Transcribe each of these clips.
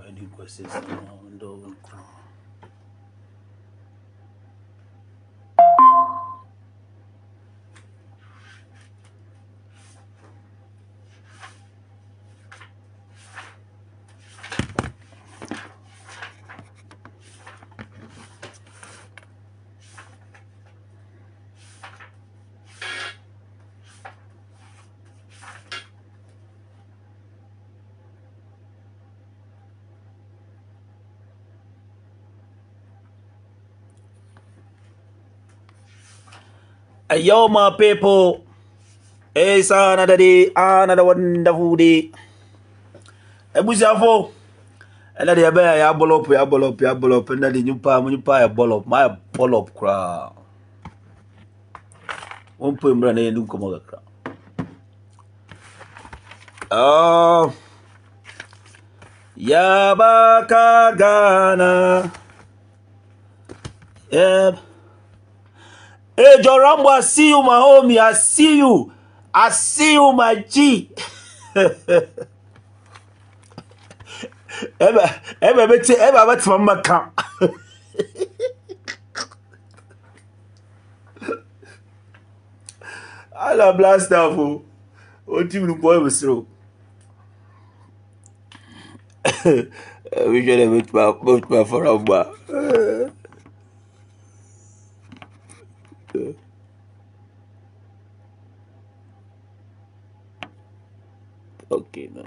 any questions? Yo, my people. It's another day, another wonderful day. Ebusafo. And that ya ball up, and that you pay a ball up, my ball up crowd. One point brand new come over crowd. Oh, Yabaka Ghana. Yeah. Hey, Jorambo, I see you, my homie. I see you. I see you, my G. Ever bet from my camp. I love blast off. What you boy was through? We should have met my for a Okay, no.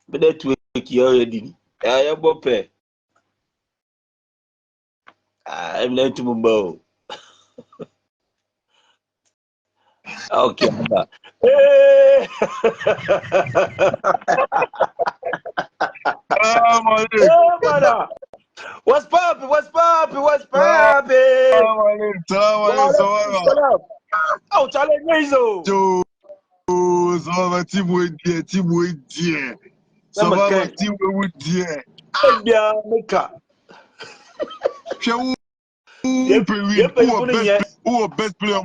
But that week you already. I am bope. I'm not to move. Okay. Hey! Oh, man. What's poppin'? What's poppin'? What's poppin'? Oh, challenge me so. So team with dear. So team with dear. Yeah, make up. Who best player?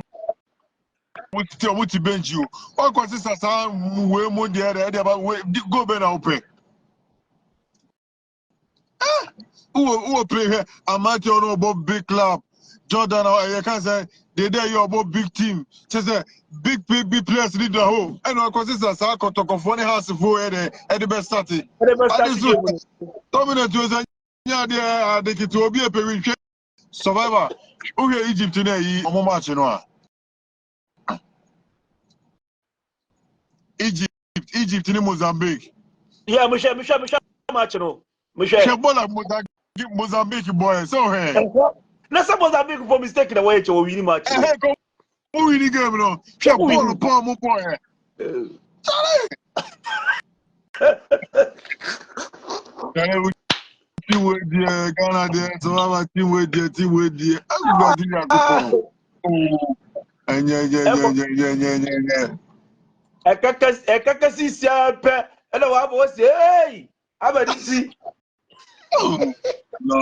What bench you? What consists of some way more the other go ben open. Who play here? Amateur about big club. Jordan, I can say they there you about big team. Just a big players lead the home. And what consists of some funny house for the best starting. Dominant was a yeah, they get to be a period. Survivor. Who here Egypt today? Match, you know. Egypt in Mozambique. Yeah, Michelle, match, no. Michelle. Mozambique boy, so hey. Na some Mozambique for mistake the way to win match. Hey, who win the game no? Ball palm boy. Charlie. Team with the Ghana there, so I'm team with the everybody go. Oh. And yeah. Ekaka si siape. Hello, I was hey. Abadisi. No,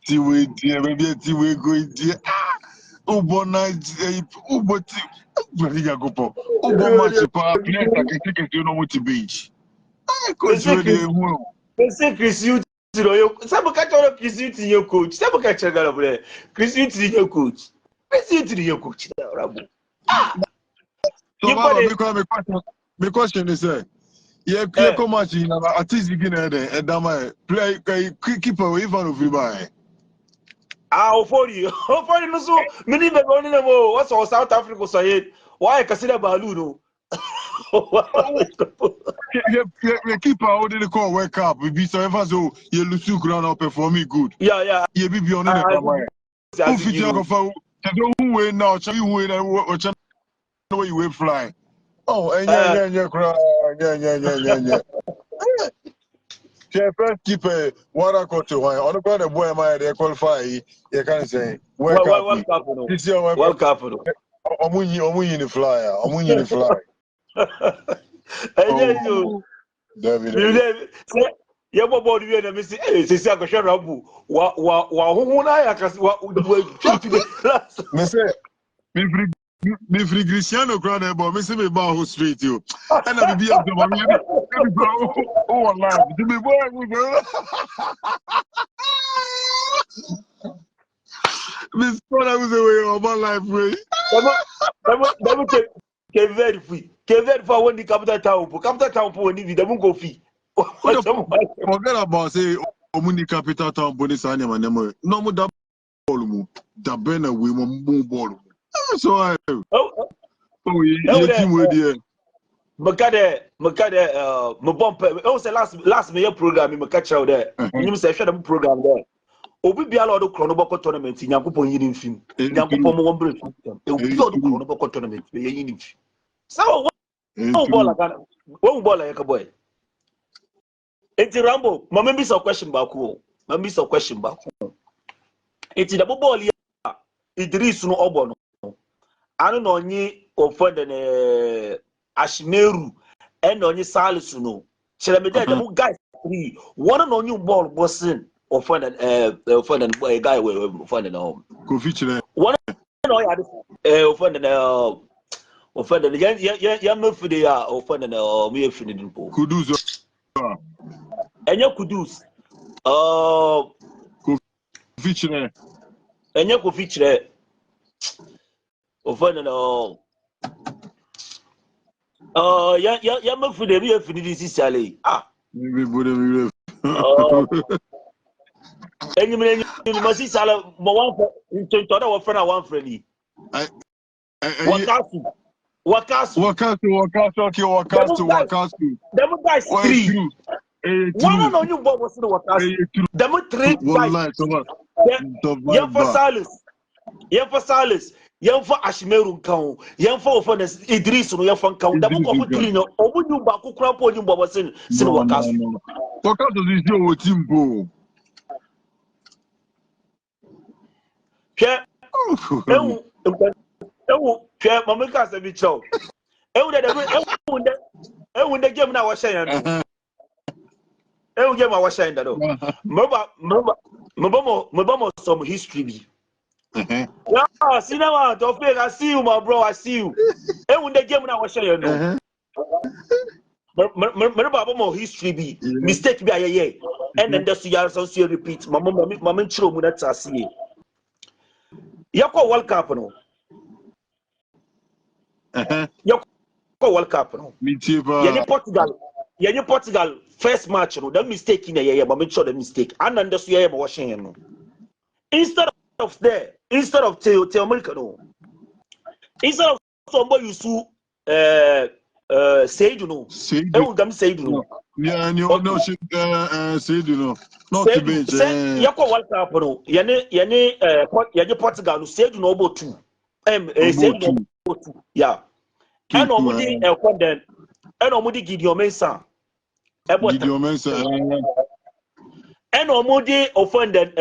Tiwe, maybe Tiwe go there. Ubo match pa players that can take no much bench. Coach Say Chris you yo. Sabe catch all Chris you to your coach. Sabe catch a Chris you to your coach. Chris you to your coach. So my question is yeah, clear come match in at least begin and play keeper even of everybody. For you no so many be going in what's all South Africa say why consider Balu no. Yeah, keeper holding the call wake up. We be so ever so you lose to ground up performing good. Yeah. You be on the camera. Who fit you go who win now? You win or where you will fly. Oh, and yeah. First keeper, what I got to one. On the corner, boy, my they qualify. You can say, World Cup. This year, World Cup. I'm winning the flyer. I'm winning the flyer. And you, David. Yeah, what about you? And Missy, say, I can Rabu. Who I can me free Cristiano ground but me say me ba who straight you. And I be up to Oh, Allah. To be boy, Miss Paula was away of my life, way. Never take very free. Very far when the capital town when the Mungo fee. Forget about say Omuni capital town bonus anima nemo. No more double the banner we will ball. So I yeah team with you. Makade my bump also last year program in catch out there. You say share the program there. Obi bia la odo chronoboko tournament Nyankopon yini film. Nyankopon mo wombre film. E obi odo chronoboko tournament be yini film. So one ball again. One ball like a boy. Enti Rambo, mama be some question back home. Mama be some question back home. Enti the ball here Idris no obo no. Anu no nyi ofo de Ashmeru and onye Salisu no. Shele me there the guys three. One no new ball bossing. Offend a guy with offended Go feature one offended offended yeah move for the offended me offended Kudus and your Kudus feature and your feature offended yeah move for the me offended this Sally and you must see Salah, but one friend, one friend. Wakasu. Them guys three. One on you, Bob was the Wakasu. Them three guys. Young for Salis, young for Ashmeru count, young for Idris, young for count. The book of three. Obu you baku cramp on you, Bob was in Wakasu. Wakasu is your team. Mamika said, "Be chow." The game now was saying, game I was saying that. Mabamo some history be. Yeah, see now, I see you, my bro. I see you. The game now was saying, no. Remember more history be mistake be aye, and then just you repeat. Mama, chiro mu that see. Yako World Cup no. Yako World Cup no. Yenye Portugal first match no. The mistake in the but make sure the mistake. And then just you watching no. Instead of Teo America no. Instead of somebody you sue Seidu no. Ewu gam Seidu no. Yeah, and you know Seidu no. Not to bench. Yako World Cup no. Yenye Portugal no Seidu no about 2. Seidu no about 2. Yeah. And omudi Elkonden. And omudi Gideon Mensah. Gideon Mensah. And omudi offended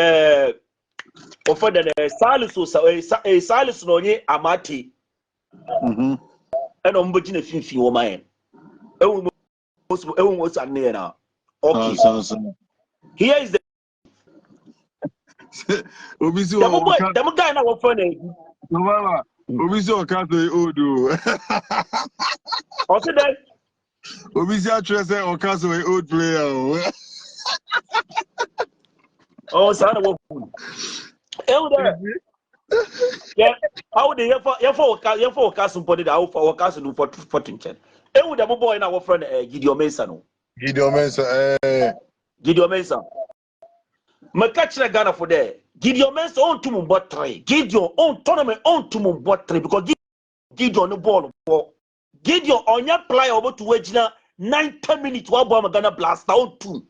Salisu no nye Amati. And omudi ne finfi wo man. Ewu most ane na. Okay. Here is the Obisi the guy na what friend. Mama, Obisi Okaso old. Also that Obisi actually say Okaso a old player. Oh, son of a yeah, how they for Okaso body that for Okaso do for 14. Ewu the boy na what friend Gideon Mensah no. Gideon Mensah. Makachira Ghana for there. Gideon Mensah on to Mumbo 3. Gideon on tournament on to Mumbo 3 because Gideon no ball. Gideon on your play over to Wejina 9-10 minutes while Bama Ghana blast out 2.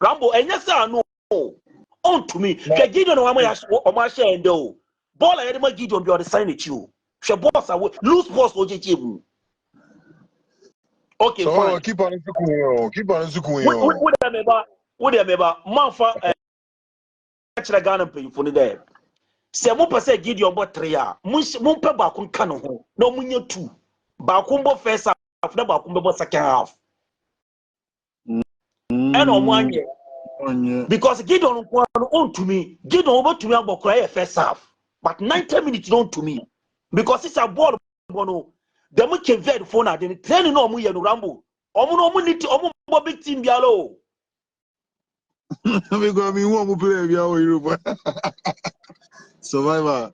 Rambo and yes I know on to me. Gideon on my share and do. Ball I had my Gideon be on the sign at you. She boss away lose boss OJJ. Okay, so fine. Keep on zukuyo. What remember, Manfa Ghana pay for the day. Say, Mumpa say, Gideon bought 3 years. Mumpa Bakun Kano, no Munya 2. Bakumbo first half, after Bakumbo second half. And on 1 year. Because Gideon on to me, Gideon over to me about cry first half. But 90 minutes don't to me. Because it's a ball, The much vet phone at the training no mu no rambo. No need to big team bialo. Because me want to play Europe. Survivor.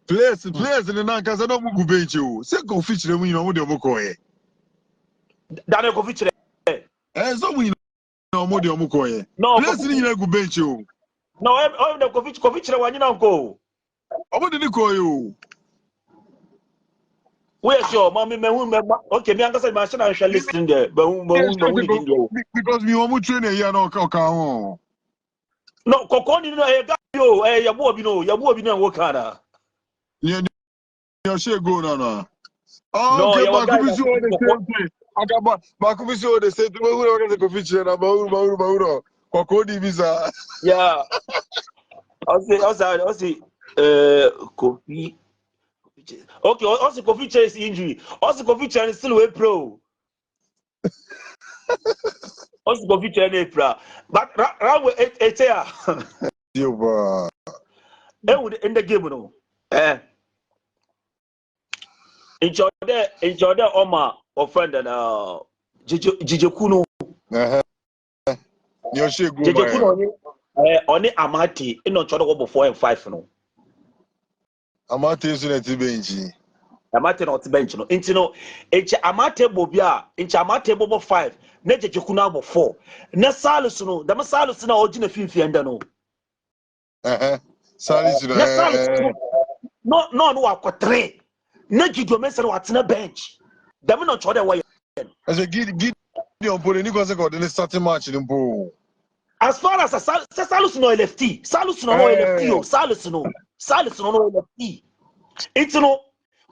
Players in the Nankasa don't move bench you. Say go feature them, you know, what they're Daniel go feature. So we know what they're No, players in the go bench you. No, I'm the go feature one, you know, go. What did they call you? Where's your mommy? Okay, me and I machine I shall listen there. But because we want to train a year no Coca. No, Coconi, no, your boy, your boy, no, work harder. Your share go no. No, Okay, your guy. Bakubisu all the same thing. I got Bakubisu all the same thing. Who are the feature about Cocodi visa? Yeah. I'll say, Kofi. Okay, also Kofi Chase injury. Also Kofi Chase still way pro. Also Kofi Chase April. But round with 8 year. You In the game, no. Enjoy the Oma or friend and Jijekuno. Your share go Jijekuno on it Amati in on Chodo 4 and 5 no. Amati is in a Tibenji. Amate not bench no. Intino Amate Bobia, Amate Bobo 5, Neja Jekuna 4. Ne Salus no, the Masalus no original Fifi and no. Salis No, I 3. Neji do mess what's in a bench. The man not try the way. As a gid on putting Nicholas in the starting match in the pool. As far as Salus no LFT, Salus no LFT, Salus no LFT. It's no.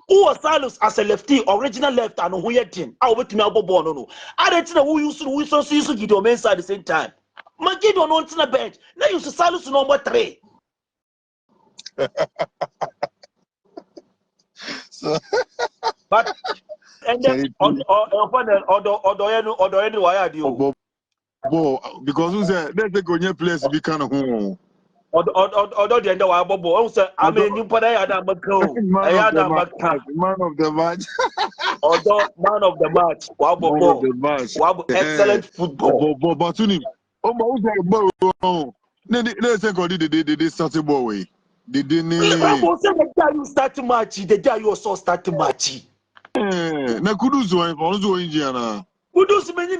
Who was Salus as a lefty, original left, and who yet in? I will tell you, no. I don't know who used to get your men's at the same time. Magid on on the bench. Now you see Salus number 3. So, But and then because who said let's take on your place to be kind of home. Although the end of our bubble, I mean, you put a man of the match. Although man of the match, excellent football. Batuni. Oh, my let's take the starting ball way. They didn't. The guy you start to match, the guy you also start to match. Na Kudus one for Indiana. Kudus many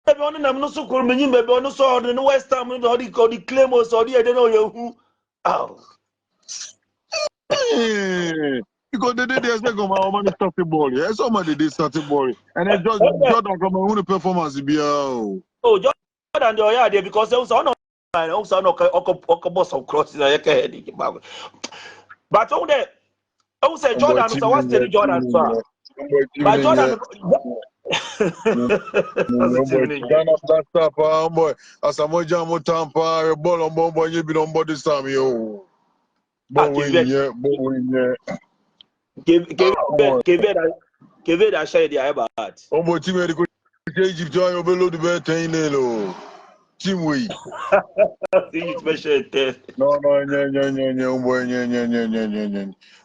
baby on them no so called many baby on so the West Ham or the Claymores or the I don't know who. Oh. Because they expect my money start the ball. Yeah, somebody did start the ball. And then Jordan come on performance be oh Jordan the other day because there was on also no boss of cross in the head. But on there I say Jordan so what's the Jordan so but Jordan boy as a moja mo tampa ball on bomb you be on body time yo Give that share the about oh boy team Egypt joy overload the bed 10 lo team we no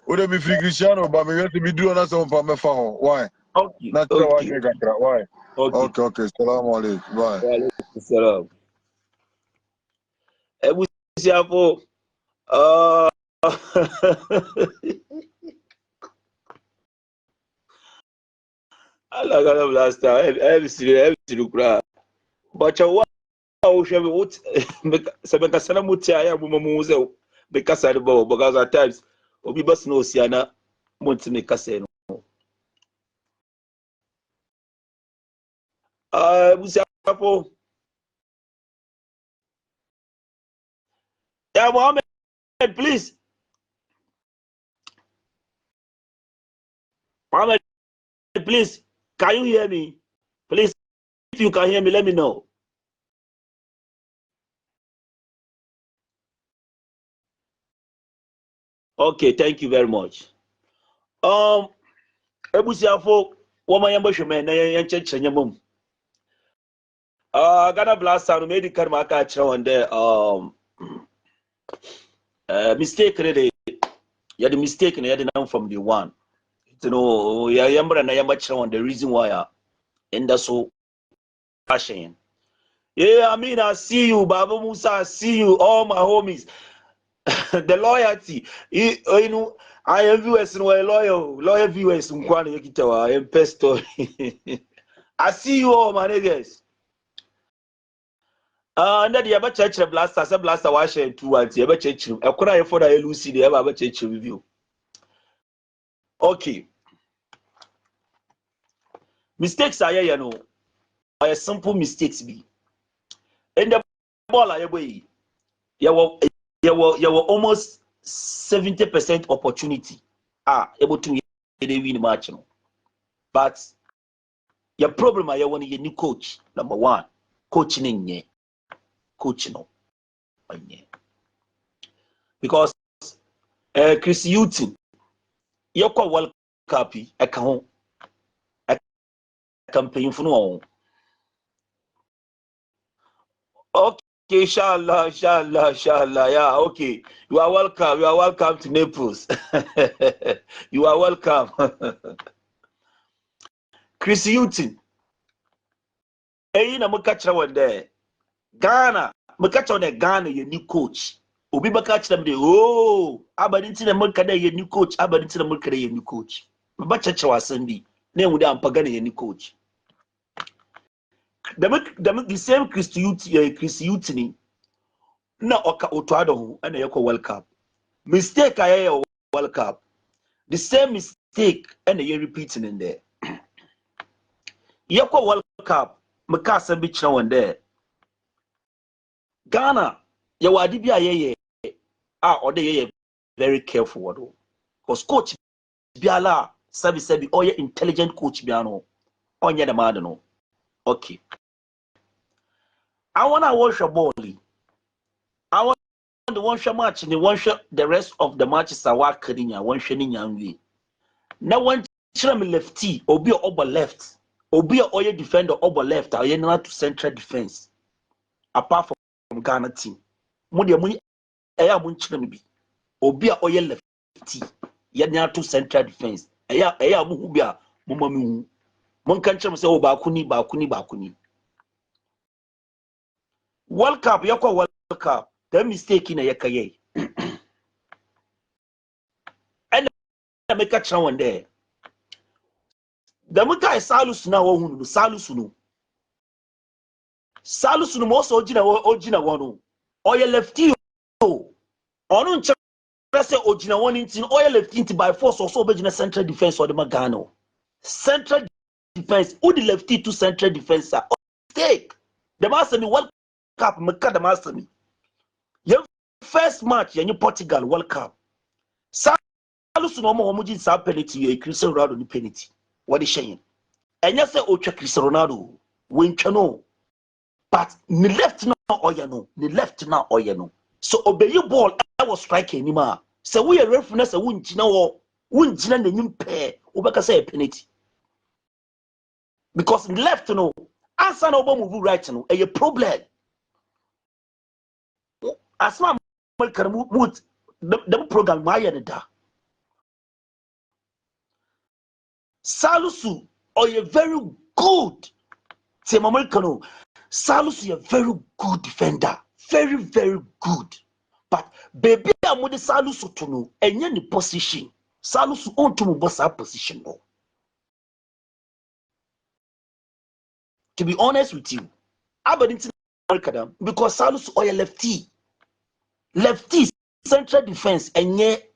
would be free Cristiano but me to be doing that some for me for why not why okay salam alaikum bye salam Allah got last time every cry but what what sebeka sana mutia ya muze bekasa bo because at times obi bus no siana monti me kase no busiapo yeah Mohammed please Mohammed please can you hear me please if you can hear me let me know. Okay, thank you very much. Ebusiafo, woman yamboshume na yancheche nyamum. Ghana Blast Sound made the karmaka on there. Mistake really. You had the mistake and you had the name from the one. no ya yambra na yamba chira on the reason why and that's so passion. Yeah, I mean, I see you, Baba Musa. I see you, all my homies. The loyalty, you know, I am viewers and loyal viewers. I am pesto. I see you all, my niggas. And that the other church blaster, wash and two at the other church. I could have for the Lucy, the other church review. Okay. Mistakes are, you know, are simple mistakes be. In the ball, I way. You were almost 70% opportunity able to win match. But your problem is you want a new coach. Number one, coaching. Because Chris Hutton, you call World Cup, I campaign for no. Okay. Inshallah, yeah, okay. You are welcome to Naples. You are welcome. Chris Hutton. Na mukachira one there. Ghana, mukachira one Ghana your new coach. Obi bakachira them oh, abadinti na mukada your new coach, abadinti na mukada your new coach. Mabachira wasendi. Ne muda ampagana your new coach. The same Chris Hutton na oka otwado ho na yeko World Cup. Mistake aye World Cup. The same mistake and you repeating in there. Yeko World Cup, Makasa Beach now and there. Ghana, you are DBA or they very careful. Because coach Biala, Sabi, or your intelligent coach Biano, on your demand. Okay. I want to watch a ball. I want to watch a match and the rest of the matches are working. One shining young. Now one children lefty, or be over left. Obi a oye defender over left, or not to central defense. Apart from Ghana team, Mudia Muni Aya Munchinabi. Obi a oye lefty, not to central defense. Aya Muhubia Mumamu. Munkancham say Bakuni. World Cup, Yako World Cup. The mistake in a yakaye. And I make a chow one there. The muka is Salus now, Salusunu. Salusunu most Ojina one. Oya lefty. On say Ojina one in oil left into by force or so Bejina central defense or the Magano. Central defense, who the lefty to central defense are mistake. The master me World Cup, Maka the master me. Your first match, you Portugal World Cup. Salusunu Mohamudin sa penalty, you Cristiano Ronaldo ni penalty. What is saying? And you say, Ocha Cristiano Ronaldo, when you but ni left now or you know, ni left now or you know. So obey your ball, I was striking anymore. So we are reference a win Gina or win Gina the new pair, Ubaka say a penalty. Because left no, answer no move right no, a problem. As my can move the program, my da. Salusu or a very good Americano. Salusu a very good defender. Very, very good. But baby I'm with the Salusu to know and any position. Salusu on to boss our position no. To be honest with you, I didn't America because Salusu or a lefty. Lefty central defense and yet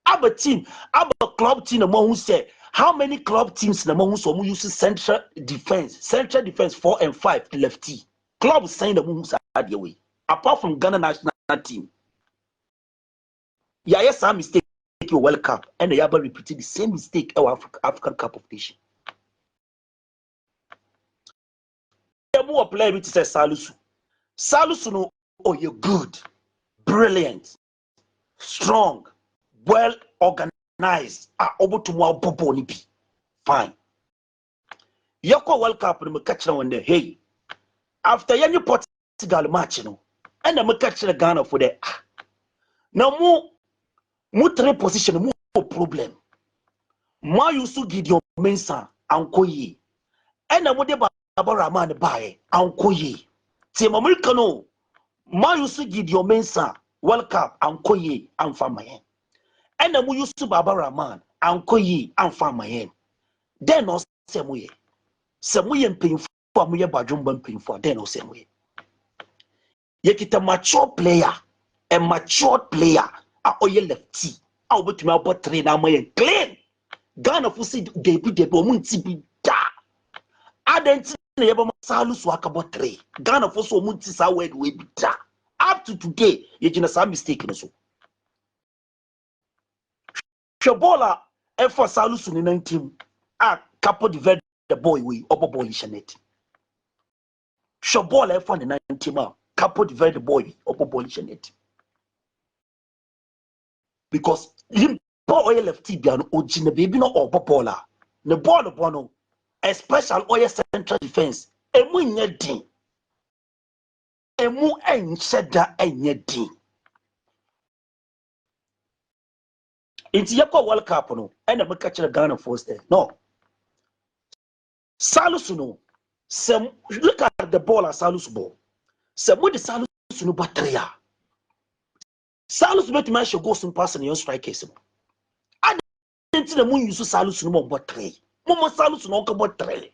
Abba team, Abba club team, among who say how many club teams among who use central defense 4 and 5 lefty. Club saying the moves are the way. Apart from Ghana national team. Yeah, yes, some mistake your World Cup and they have repeated the same mistake our African Cup of Nations. The more player which says Salusu. Salusu no, oh you're good, brilliant, strong. Well organized, able to more bobo ni be fine. Yoko World Cup no catch one day. Hey, after any Portugal match, no, and I'm catch the Ghana for that. Now more 3 position, more problem. Ma yusu Gideon Mensah ankoye. Ena mo de Baba Rahman bae ankoye. Ti America no. Ma yusu Gideon Mensah World Cup ankoye anfamaye. Ena mo yusu Baba Rahman ankoye anfamaye. Den no semuye. Semuye mpinfo amuye badwumba mpinfo den no semuye. Yekita mature player, a matured player, a oye lefty, a obetumi abo train na maye clean. Ghana fusi debi omunti bi da. Adenti na yeba Salisu akabo train. Ghana fusi omunti sa word we bi da. Up to today, yegina sa mistake no so. Shabola efo Salisu ni 19 a Capo de Verde the boy we obo ball ishanet. Shabola efo ni 19 a Capo de Verde boy obo ball ishanet. Because him oil lefty biano ojina baby no obo baller. Ne ball bono a special oil central defense. Emu nye din. Emu encheda enye din. Inti yako World Cup no. Ena me catch the Ghana first there. No. Salisu no. Look at the ball as Salisu ball. Semu the Salisu no batteria. Salisu betu man should go some pass in your strikers. I didn't see the moon use Salisu no battery. Momo Salisu no ka battery.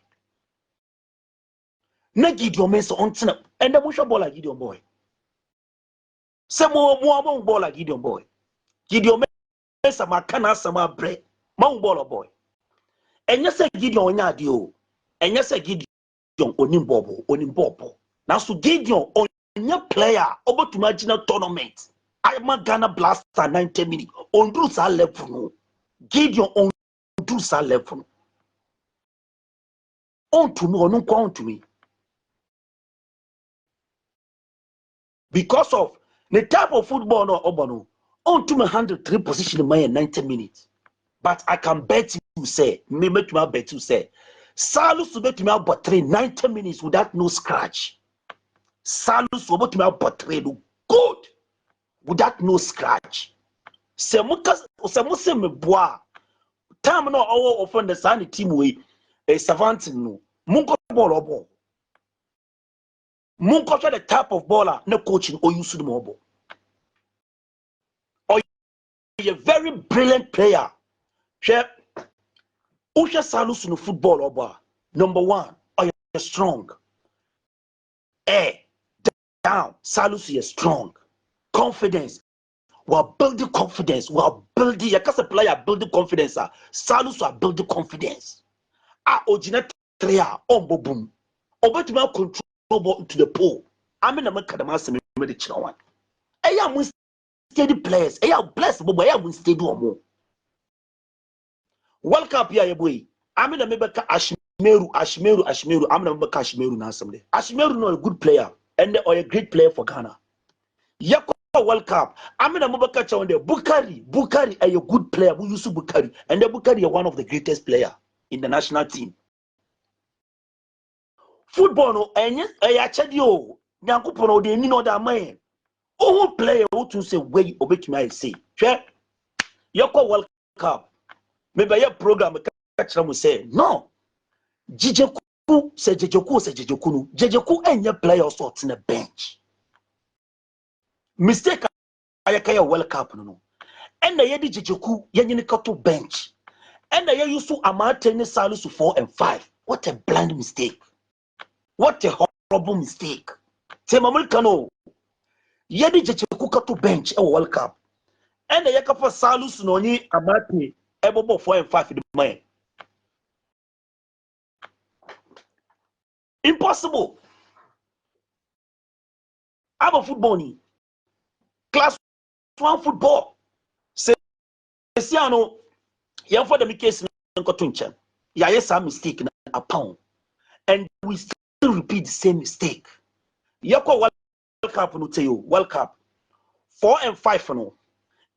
Na Gideon Mensah on tina. And the musha ball like Gideon boy. Semu mo ball like Gideon boy. Gideon Mensah makana sama bre. Mo ball boy. And you say Gideon onya dio. And you say Gideon onimbobo. Now so Gideon onya player over to marginal tournament. I am a Ghana Blaster 90 minutes. On do sa level no. Gideon on do sa level. On to me or no count to me. Because of the type of football no obano. On to me handle 3 position in my 90 minutes. But I can bet you say, me make you bet you say, Salisu bet me about 90 minutes without no scratch. Salisu bet me about good without no scratch. Se me boa. Time no our offend the Sunny team way a savant no. Munko ball or ball. Munko the type of baller no coaching or you should mobile. Or you're a very brilliant player. Share Usha Salisu no football or bar. Number 1, or you're strong. Down. Salisu is strong. Confidence. We are building confidence. We are building. You can't player building confidence. Salisu are building confidence. Ojina treya ombo boom. Obetima control to the pole. I mean, I'm a kadamasa me the chinawan. I am steady players. I am blessed, but I am steady or more. World Cup ya boy. I mean, I'm a Ashmeru. I'm a Ashmeru now someday. Ashmeru no a good player and or a great player for Ghana. Yako World Cup. I mean, I'm a catch on there. Bukari a good player. We use Bukari, and the Bukari are one of the greatest player in the national team. Football no enye ayachedi o nyankopon no de ni no da man o player o tun say wey obetumi I say hwe yako World Cup me be your program ka kira mo say no Jejeku no Jejeku enye player sort na bench mistake ayakaya World Cup no and na yedi Jejeku yenyini kato bench and na ye use Amate ni Salisu 4 and 5 what a blind mistake. What a horrible mistake. Say Mamulkano. Yedi Jejeku to bench a World Cup. And the Yakapa Salisu Noni Amate Ebobo 4 and 5 in the mind. Impossible. I'm a football ni. Class 1 football. Say Siano Yan for the case in Kotuncha. Ya yes a mistake in a pound. And we still repeat the same mistake. Yako World Cup no tell you World Cup 4 and 5 no.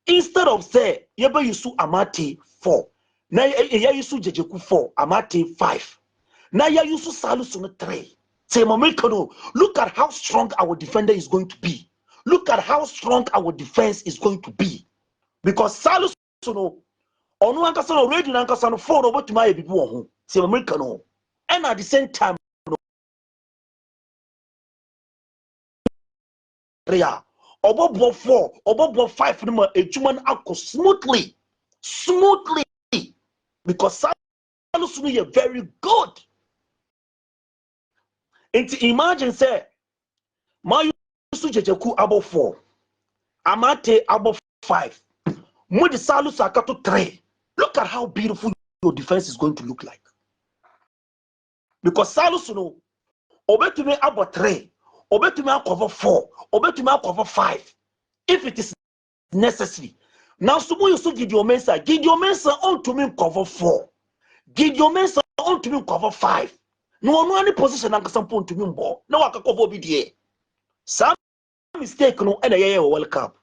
Instead of say yeba yusu Amate 4. Na ya yusu Jejeku 4, Amate 5. Na ya yusu Salisu no 3. Say Mamekano, look at how strong our defender is going to be. Look at how strong our defense is going to be. Because Salisu no Ono ankasa no radio ankasa no phone obotuma ye bibi wo ho. Se America no. And at the same time rea obobo 4 obobo 5 no ma ejuma no akọ smoothly because Salus no ye very good. And imagine say my Yusu Jejeku above 4 Amate above 5 Mudi Salus akato 3. Look at how beautiful your defense is going to look like. Because Salus no obetumi above 3 obetumi cover 4 obetumi cover 5 if it is necessary. Now sumo Yusu Gideon Mensah on to me cover 4 Gideon Mensah on to me cover 5 no any position and some point to me ball no waka cover BDA some mistake no and a World Cup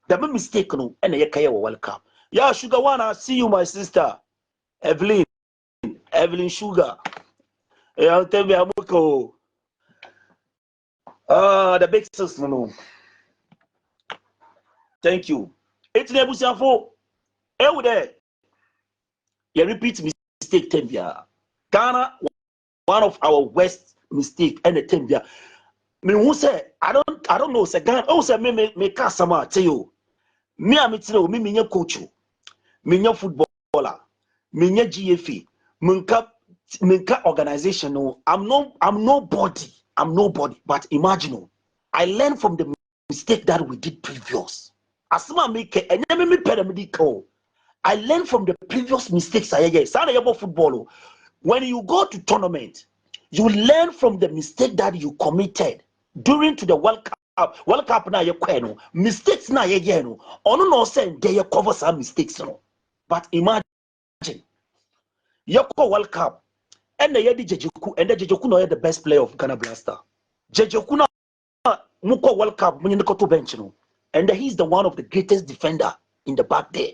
the mistake no and a World Cup. Yeah, Sugar One, I see you, my sister Evelyn Sugar. Yeah, tell me Amoko. The big sister no. Thank you. It's never for there. You repeat mistake Tembia. Ghana, one of our worst mistake and the Tembia. Me who say I don't know say Ghana. Oh say me customer tell you. Me am it me me coach. Me footballer. Me GFA. Minka organization. No, I'm nobody. But imagine, I learned from the mistake that we did previous. Asuma make and me paramedical. I learned from the previous mistakes I did. Sana yabo football. When you go to tournament, you learn from the mistake that you committed during to the World Cup. World Cup na ye kweno. Mistakes na ye no. Ono no say they cover some mistakes no. But imagine, you go World Cup, and the Yedi Jejeku, and the Jejeku no the best player of Ghana Blaster. Jejeku na muko World Cup when you go to bench no, and he's the one of the greatest defender in the back there.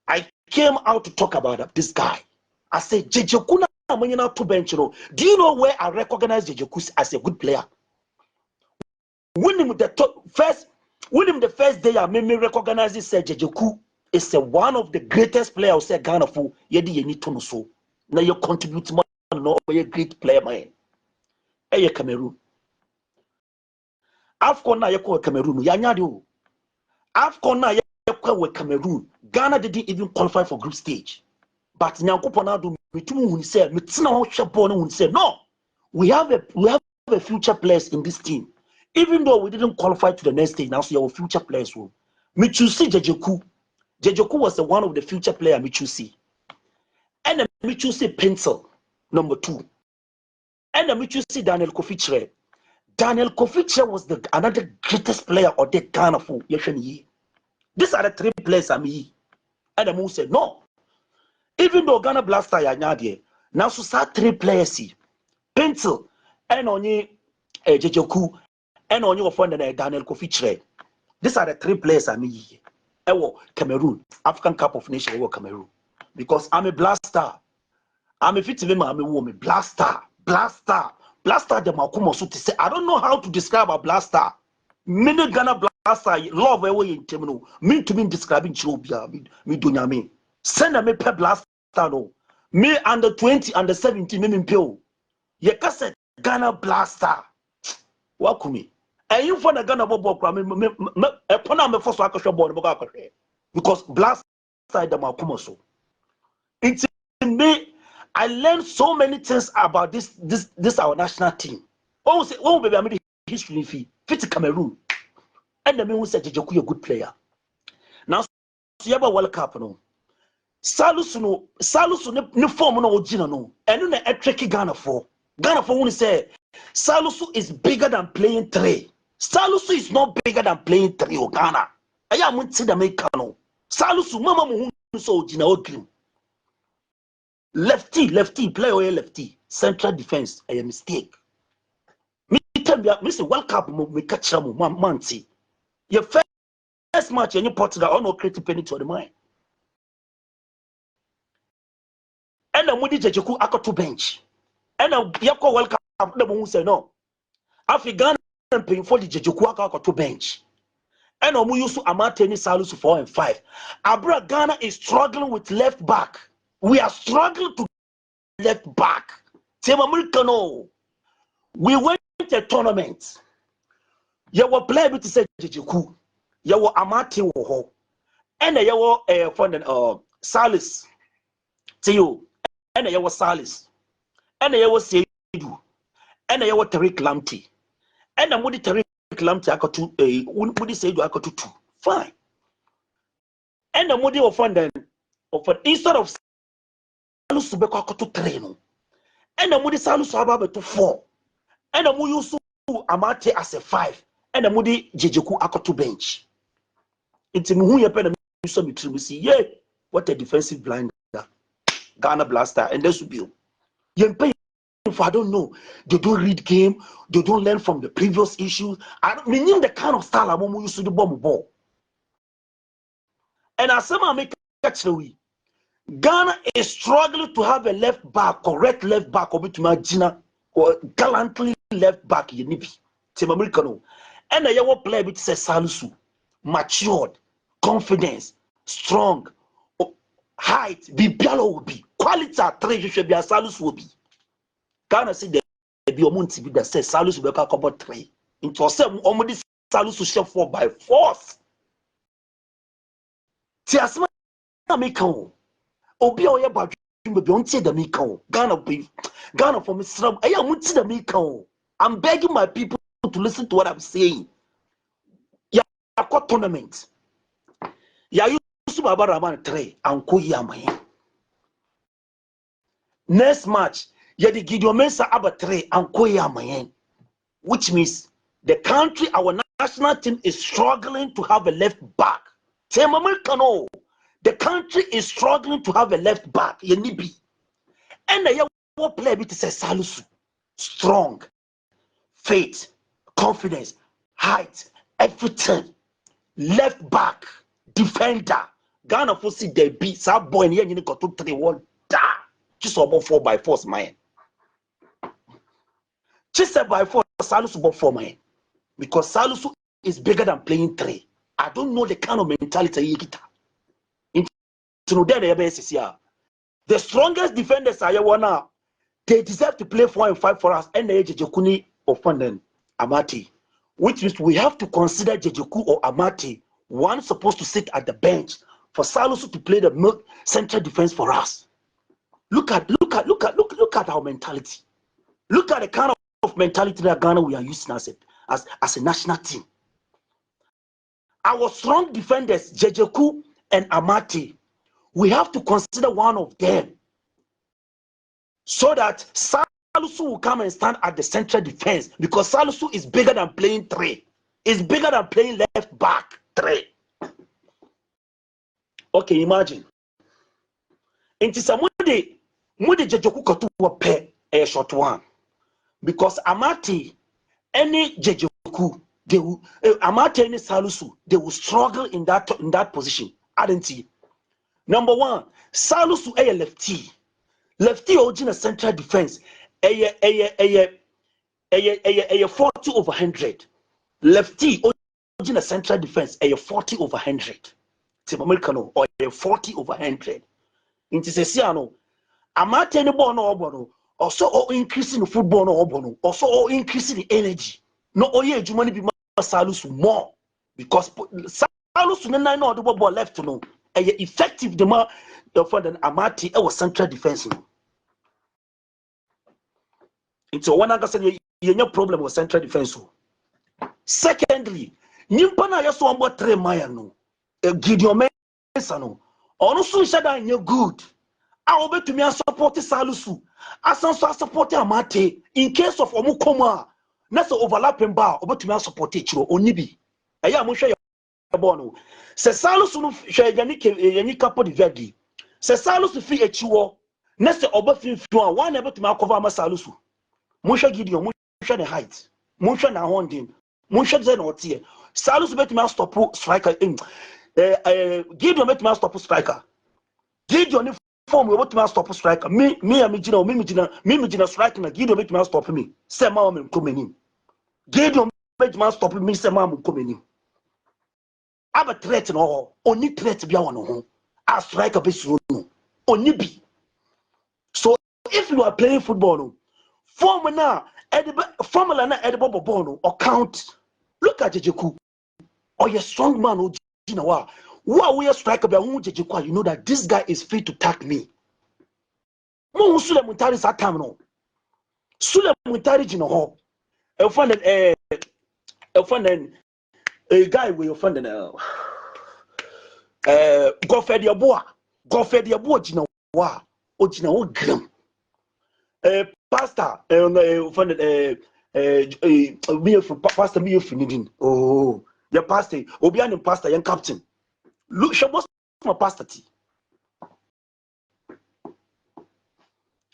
I came out to talk about this guy. I said Jejeku na when you to bench no. Do you know where I recognize Jejeku as a good player? When him the first day I made me recognize this Jejeku is one of the greatest players say Ghana for yedi ye need to know so. Now you contribute more no a great player man. Eye Cameroon. AFCON na yeko Cameroon. Yanyadi. AFCON na yeko Cameroon. Ghana didn't even qualify for group stage. But Nyankopo na do mitumu hun say mitina ho hwebo no hun say no. We have a future players in this team. Even though we didn't qualify to the next stage, now so our future players will. Michusi Jejeku. Jejeku was one of the future players Michusi. And the Michusi Pencil, number 2. And the Michusi Daniel Kofi. Daniel Kofi was another greatest player of the Ghana for Yeshani. These are the 3 players I mean. And the Moon said, no. Even though Ghana Blaster Yanyadi, now so start 3 players see. Pencil, and only Jejeku, and only your friend Daniel Kofi. These are the 3 players I mean. Ewo Cameroon, African Cup of Nations, Ewo Cameroon. Because I'm a blaster. I'm a fit to I'm a woman. Blaster. The Makumo so to say. I don't know how to describe a blaster. Many Ghana blaster love away in terminal. Me to me describing Chobia. Me do me. Send a me per blaster no. Me under 20, under 17, me pio. Ye cassette Ghana blaster. Welcome me. And you for the Ghana bobo me upon me first work born because blaster the Makumo so. It's me. I learned so many things about this our national team. Oh baby, I made history fit Cameroon. And the man who said Jejeku a good player. Now so you have a World Cup no. Salus no form no original no. And no a tricky Ghana for when say Salus is bigger than playing 3. Salus is not bigger than playing 3 o Ghana. I am see the make no. Salus mama mo so original dream. Lefty, play away lefty. Central defense, a mistake. Me tell me, say World Cup, me catch them, man, see. Your first match, and you put that on no creative penny to the mind. And the Mudi Jejeku aka to bench. And the Yako World Cup, the one say no. African paying for the Jejeku aka to bench. And Omu used to Amateni Salus 4 and 5. Abra Ghana is struggling with left back. We are struggling to left back. Team Americano. We went to a tournament. You were playing with the Jijiku. You were Amati Woho. And you were from Salis. To you. And you were Salis. And you were Seidu. And you were Tariq Lamptey. And I'm with Tariq Lamptey. I got to Woody Seidu. I got to 2. Fine. And the money of then instead of Salus to be to 3 no. And the money Salus to 4. And the money used to Amate as a 5. And the money Jejeku to bench. It's who you pen and see, yeah, what a defensive blinder. Ghana Blaster, and this will be. If I don't know, they don't read game, they don't learn from the previous issues. I don't mean the kind of style I'm used to the bomb ball. And as some make actually, Ghana is struggling to have a left back, correct left back, or Gina, or gallantly left back. You need Team Americano. And a young player which says Salusu, matured, confidence, strong, height, be Bialo will be quality. 3 you should be a Salusu will be. Ghana see the be a month that says Salusu will come about 3. Into some almost Salusu share 4 by force. Tiasma Mikao. Obi oya ba be onti the Mikao. Ghana for me sram. I am the Mikao. I'm begging my people to listen to what I'm saying. Ya got tournament. Ya used to about Raman 3 and ko ya man. Next match, ya the Gideon Mensah about 3 and ko ya man. Which means the country, our national team is struggling to have a left back. Team Americano, the country is struggling to have a left back. Yenibi, and the young player bit says Salusu, strong, faith, confidence, height, everything. Left back, defender. Ghana for see they be some boy in here. You got 2-3-1. Da, just about 4 by 4 man. Just 7 by 4 Salusu about 4 man, because Salusu is bigger than playing 3. I don't know the kind of mentality you get. The strongest defenders are here now. They deserve to play 4 and 5 for us. And the Jejekuni or Fanden Amati, which means we have to consider Jejeku or Amati one supposed to sit at the bench for Salusu to play the central defense for us. Look at our mentality. Look at the kind of mentality that Ghana we are using as a national team. Our strong defenders, Jejeku and Amati, we have to consider one of them so that Salusu will come and stand at the central defense, because Salusu is bigger than playing 3. It's bigger than playing left back 3. Okay, imagine. Into some Mudi Jejeku Kotu pay a short one, because Amati, any Jejeku, they will Amati any Salusu, they will struggle in that position, aren't you? Number 1, Salusu a lefty original central defense a 40 over 100. Lefty original central defense a 40 over 100. Team Americano or a 40 over 100. Into Sesiano, Amati any ball no obono, also increasing the football no obono, also increasing the energy. No oye jumani be Salusu more, because Salusu na no the ball left no. Effective the more for the Amati our central defense. It's one I said you no problem with central defense. Secondly, Nimpana yaso ambo 3 maya no. Gideon Mensah no. Ono so shada nye good. A obetu mi support Salusu. Asanso support Amati in case of omu koma. Na so overlapping bar obetu mi support chiro onibi. Aya mo hwe bono. Se Salusu no hwe yani capo de verde. Se Salusu fi echiwo. Na se obafinfin a one ebetu mi cover ma Salusu. Mo hwe Gideon, mo hwe the height. Mo hwe na holding. Mo hwe ze na otie. Salusu betu mi stop striker. Gideon betu mi stop striker. Gideon form we betu mi stop striker. Me Gina striker na Gideon betu mi stop me. Se ma o me nkomenim. Gideon betu mi stop me se ma mo nkomenim. have a threat no only threat be one ho a striker be suru no only be. So if you are playing football no formula na edible ball no or count. Look at Jejeku or your strong man or you know what we are striker be who Jejeku you know that this guy is free to attack me. Mo Sule Muntari sa time no Sule Muntari jino ho e find a guy with your friend Godfrey Diabo jina wa o jina o gram pastor me from pastor me finidin oh the pastor obi and pastor yan captain look shobos my pastor t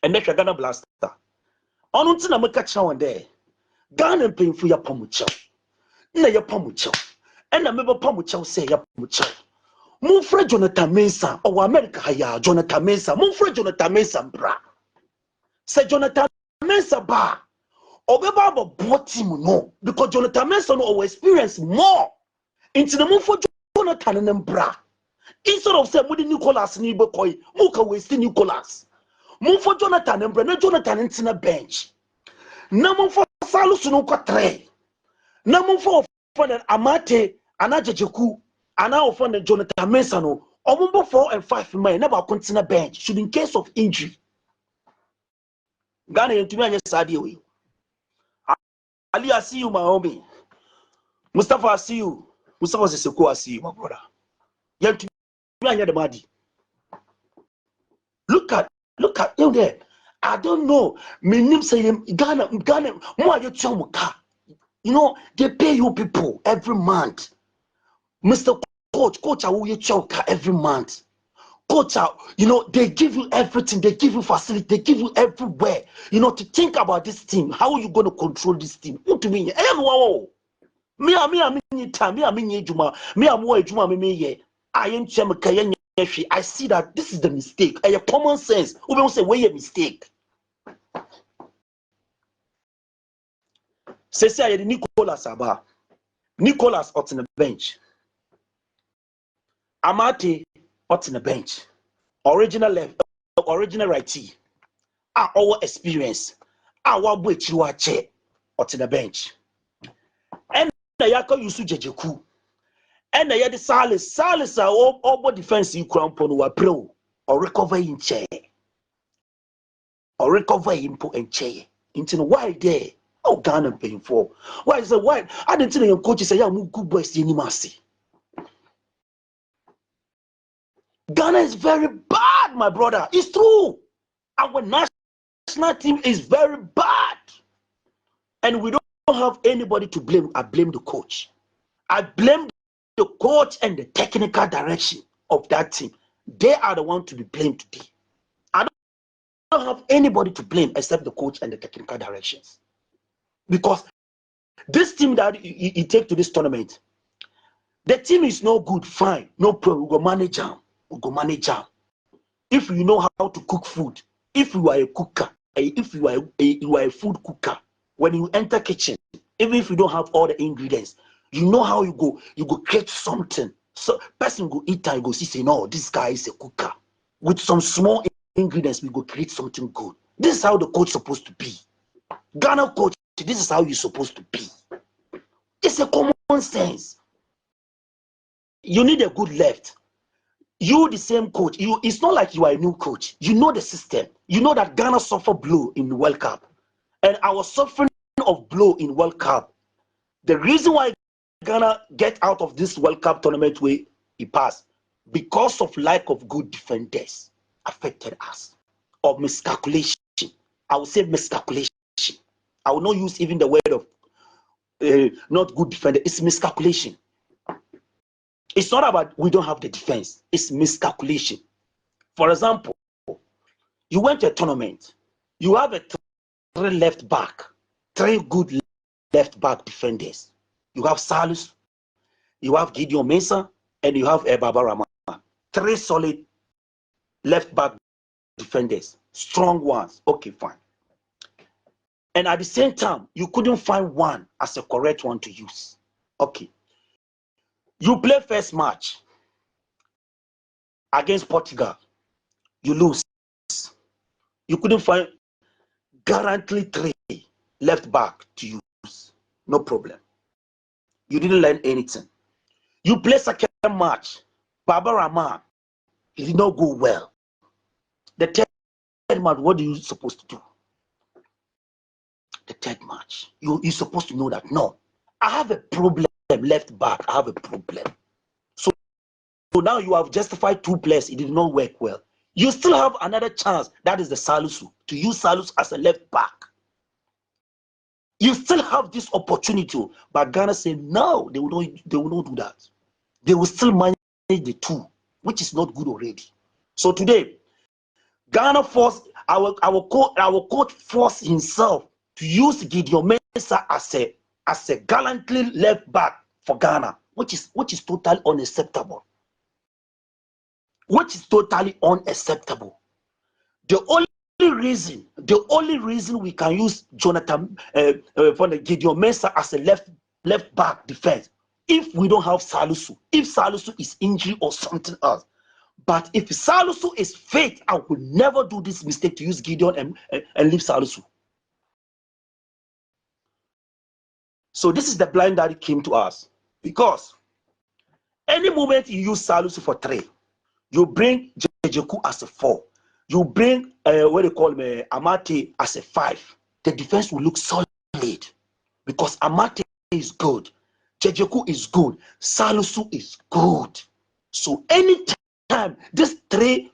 and next Ghana Blaster onu nti na meka cha won there Ghana painful ya pamucha na ya pamucha and na mebe pamucha say ya pamucha Mumfred Jonathan Mensah or America haya Jonathan Mensah Mumfred Jonathan Mensah bra say Jonathan Mensah ba obeba abo team no because Jonathan Mensah no experience more into the Mumfred Jonathan and bra instead of say mudi Nicholas ni be koy muka waste Nicholas Mumfred Jonathan and bra na Jonathan into na bench na Mumfred Salus no kwa 3 na Mumfred Amate anajejeku and now for Jonathan Mensah no omumbo 4 and 5 man never continue bench should in case of injury Ghana yentumi anya sadi we Ali I see you my homie Mustafa I see you Mustafa Seseko I see you my brother yentumi anya the madi look at you there I don't know me name say Ghana mo aye tuamuka you know they pay you people every month Mr. Coach, will you choke every month? Coach, you know, they give you everything, they give you facility, they give you everywhere, you know, to think about this team. How are you going to control this team? What do you mean? Me, I see that this is the mistake. A common sense. We don't say, where a mistake. Say, I Nicholas Abba. Nicholas out on the bench. Amate out on the bench. Original righty. Our experience. Our boy Chiwache out on the bench. And the Yako Yusu Jejeku. And the Yadi Salis are all defense you crown pon pro or recover in chair. Or recover in po and chair. Into the why there. Oh, Ghana paying for. Why is the why? I didn't tell your coach say, I'm good boys in mercy. Ghana is very bad, my brother. It's true. Our national team is very bad. And we don't have anybody to blame. I blame the coach. I blame the coach and the technical direction of that team. They are the ones to be blamed today. I don't have anybody to blame except the coach and the technical directions. Because this team that you take to this tournament, the team is no good, fine, no problem. We go manage them. We go manage them. If you know how to cook food, if you are a cooker, if you are a food cooker, when you enter kitchen, even if you don't have all the ingredients, you know how you go create something. So person go eat and go see say no, this guy is a cooker. With some small ingredients, we go create something good. This is how the coach is supposed to be. Ghana coach, this is how you're supposed to be. It's a common sense. You need a good left. You the same coach. It's not like you are a new coach. You know the system. You know that Ghana suffered blow in the World Cup. And our suffering of blow in World Cup. The reason why Ghana get out of this World Cup tournament way it passed, because of lack of good defenders affected us. Or miscalculation. I would say miscalculation. I will not use even the word of not good defender. It's miscalculation. It's not about we don't have the defense. It's miscalculation. For example, you went to a tournament. You have a 3 left back, 3 good left back defenders. You have Salus, you have Gideon Mensah, and you have Baba Rama. 3 solid left back defenders, strong ones. Okay, fine. And at the same time, you couldn't find one as a correct one to use. Okay. You play first match against Portugal. You lose. You couldn't find guaranteed 3 left back to use. No problem. You didn't learn anything. You play second match. Baba Rahman. It did not go well. The third match, what are you supposed to do? The third match. You're supposed to know that, no, I have a problem left back. I have a problem. So now you have justified 2 players. It did not work well. You still have another chance. That is the Salisu. To use Salisu as a left back. You still have this opportunity. But Ghana said, no, they will not do that. They will still manage the 2, which is not good already. So today, Ghana forced our coach forced himself to use Gideon Mensah as a gallantly left back for Ghana, which is totally unacceptable. Which is totally unacceptable. The only reason we can use Jonathan for the Gideon Mensah as a left back defense, if we don't have Salisu, if Salisu is injury or something else. But if Salisu is fit, I will never do this mistake to use Gideon and leave Salisu. So this is the blind that came to us. Because any moment you use Salisu for 3, you bring Jejeku as a 4, you bring what they call Amate as a 5, the defense will look solid. Because Amate is good, Jejeku is good, Salisu is good. So anytime this 3,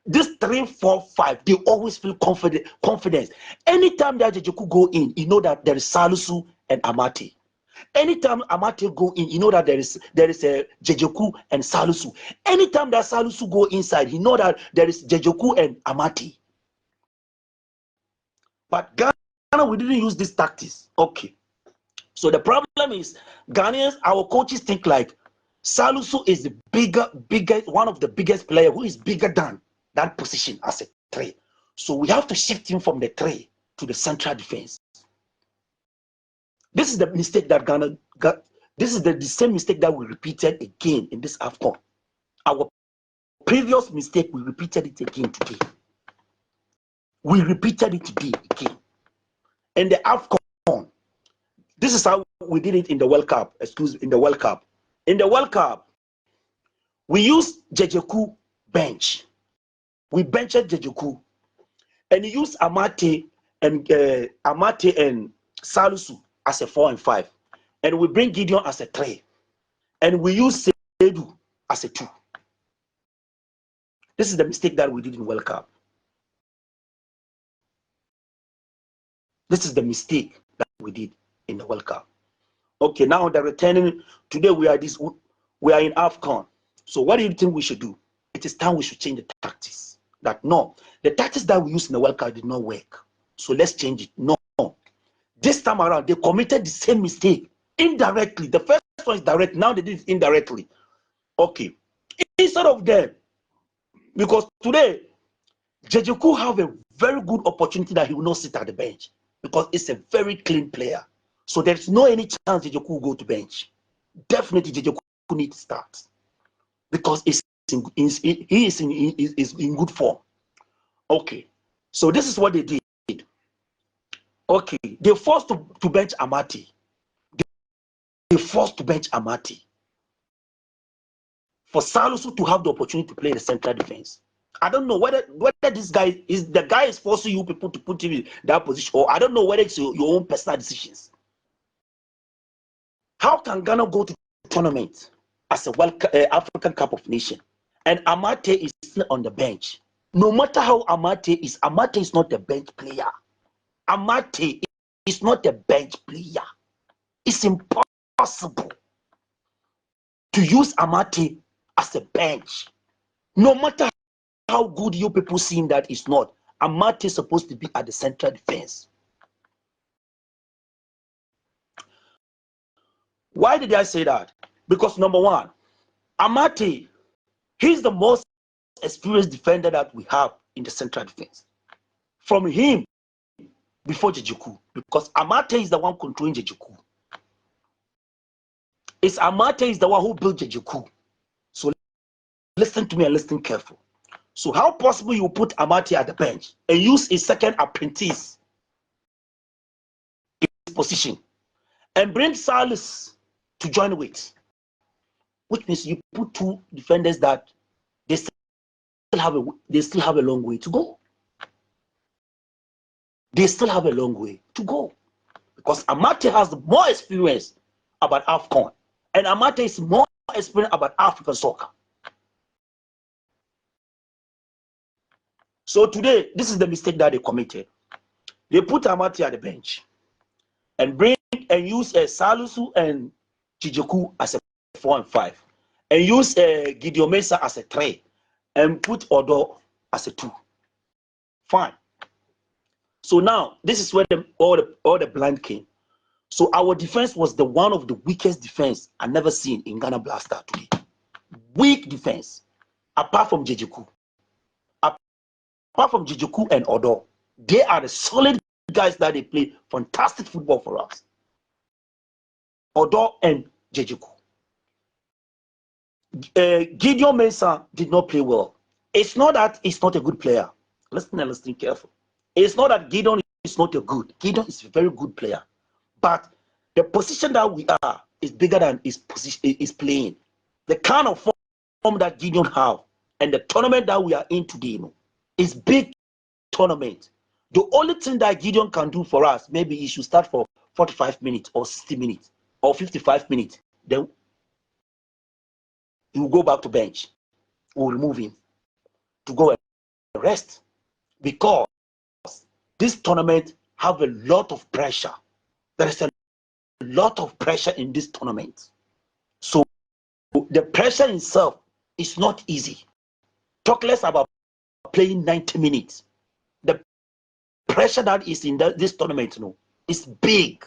4, 5, they always feel confidence. Anytime that Jejeku go in, you know that there is Salisu and Amate. Anytime Amate go in, you know that there is a Jejeku and Salisu. Anytime that Salisu go inside, you know that there is Jejeku and Amate. But Ghana, we didn't use these tactics. Okay. So the problem is, Ghanaians, our coaches think like Salisu is the biggest, one of the biggest players who is bigger than that position as a 3. So we have to shift him from the 3 to the central defense. This is the mistake that Ghana got. This is the same mistake that we repeated again in this AFCON. Our previous mistake, we repeated it again today. We repeated it today again. And the AFCON, this is how we did it in the World Cup. In the World Cup. In the World Cup, we used Jejeku bench. We benched Jejeku. And he used Amate and Salisu as a 4 and 5, and we bring Gideon as a 3, and we use Seydou as a 2. This is the mistake that we did in World Cup. This is the mistake that we did in the World Cup. Okay, now the returning today we are in AFCON. So what do you think we should do? It is time we should change the tactics. That no, the tactics that we used in the World Cup did not work. So let's change it. No. This time around, they committed the same mistake indirectly. The first one is direct. Now they did it indirectly. Okay. Instead of them, because today, Jejeku have a very good opportunity that he will not sit at the bench because it's a very clean player. So there's no any chance Jejeku will go to bench. Definitely, Jejeku need to start because he is in good form. Okay. So this is what they did. Okay, they forced to bench Amate. They forced to bench Amate for Salisu to have the opportunity to play the central defense. I don't know whether this guy is forcing you people to put him in that position, or I don't know whether it's your own personal decisions. How can Ghana go to the tournament as a African Cup of Nations and Amate is still on the bench? No matter how Amate is not a bench player. Amate is not a bench player. It's impossible to use Amate as a bench. No matter how good you people seem that it's not. Amate is supposed to be at the central defense. Why did I say that? Because number one, Amate, he's the most experienced defender that we have in the central defense. From him, before Jejeku, because Amate is the one controlling Jejeku. It's Amate is the one who built Jejeku. So listen to me and listen careful. So how possible you put Amate at the bench and use a second apprentice in his position and bring Salis to join with, which means you put two defenders that they still have a long way to go. They still have a long way to go because Amate has more experience about AFCON and Amate is more experienced about African soccer. So today, this is the mistake that they committed. They put Amate at the bench and use Salisu and Jejeku as a 4 and 5, and use Gideon Mensah as a 3, and put Odo as a 2. Fine. So now this is where all the blind came. So our defense was one of the weakest defense I never seen in Ghana Black Star today. Weak defense, apart from Jejeku. Apart from Jejeku and Odo, they are the solid guys that they play fantastic football for us. Odo and Jejeku. Gideon Mensah did not play well. It's not that he's not a good player. Listen careful. It's not that Gideon is not a good. Gideon is a very good player. But the position that we are is bigger than his position is playing. The kind of form that Gideon have and the tournament that we are in today, is big tournament. The only thing that Gideon can do for us, maybe he should start for 45 minutes or 60 minutes or 55 minutes. Then he will go back to bench. We will remove him to go and rest, because this tournament have a lot of pressure. There is a lot of pressure in this tournament. So the pressure itself is not easy. Talk less about playing 90 minutes. The pressure that is in this tournament is big.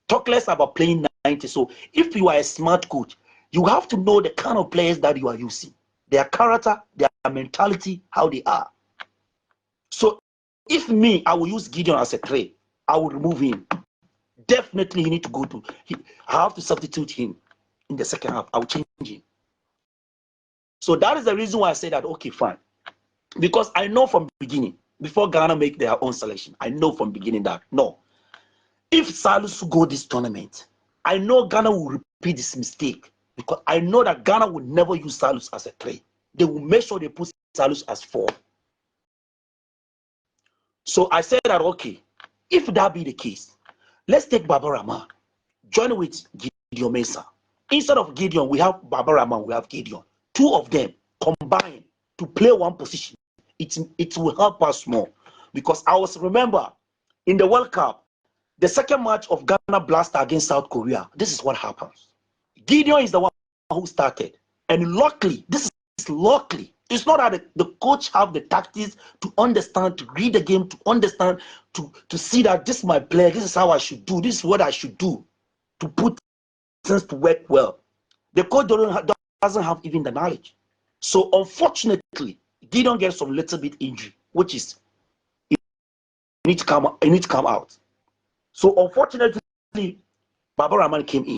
Talk less about playing 90. So if you are a smart coach, you have to know the kind of players that you are using, their character, their mentality, how they are. So if I will use Gideon as a 3, I will remove him. Definitely, he need to go to. I have to substitute him in the second half. I will change him. So that is the reason why I say that. Okay, fine, because I know from the beginning, before Ghana make their own selection, I know from the beginning that no, if Salisu go this tournament, I know Ghana will repeat this mistake, because I know that Ghana will never use Salisu as a 3. They will make sure they put Salisu as 4. So I said that, okay, if that be the case, let's take Baba Rahman, join with Gideon Mensah. Instead of Gideon, we have Baba Rahman, we have Gideon. 2 of them combined to play one position. It will help us more. Because remember, in the World Cup, the second match of Ghana Black Star against South Korea, this is what happens. Gideon is the one who started. And luckily, this is luckily. It's not that the coach have the tactics to understand, to read the game, to understand, to see that this is my player, this is how I should do, this is what I should do to put things to work well. The coach doesn't have even the knowledge. So unfortunately, Gideon gets some little bit injury, which is it needs to come out. So unfortunately, Baba Rahman came in.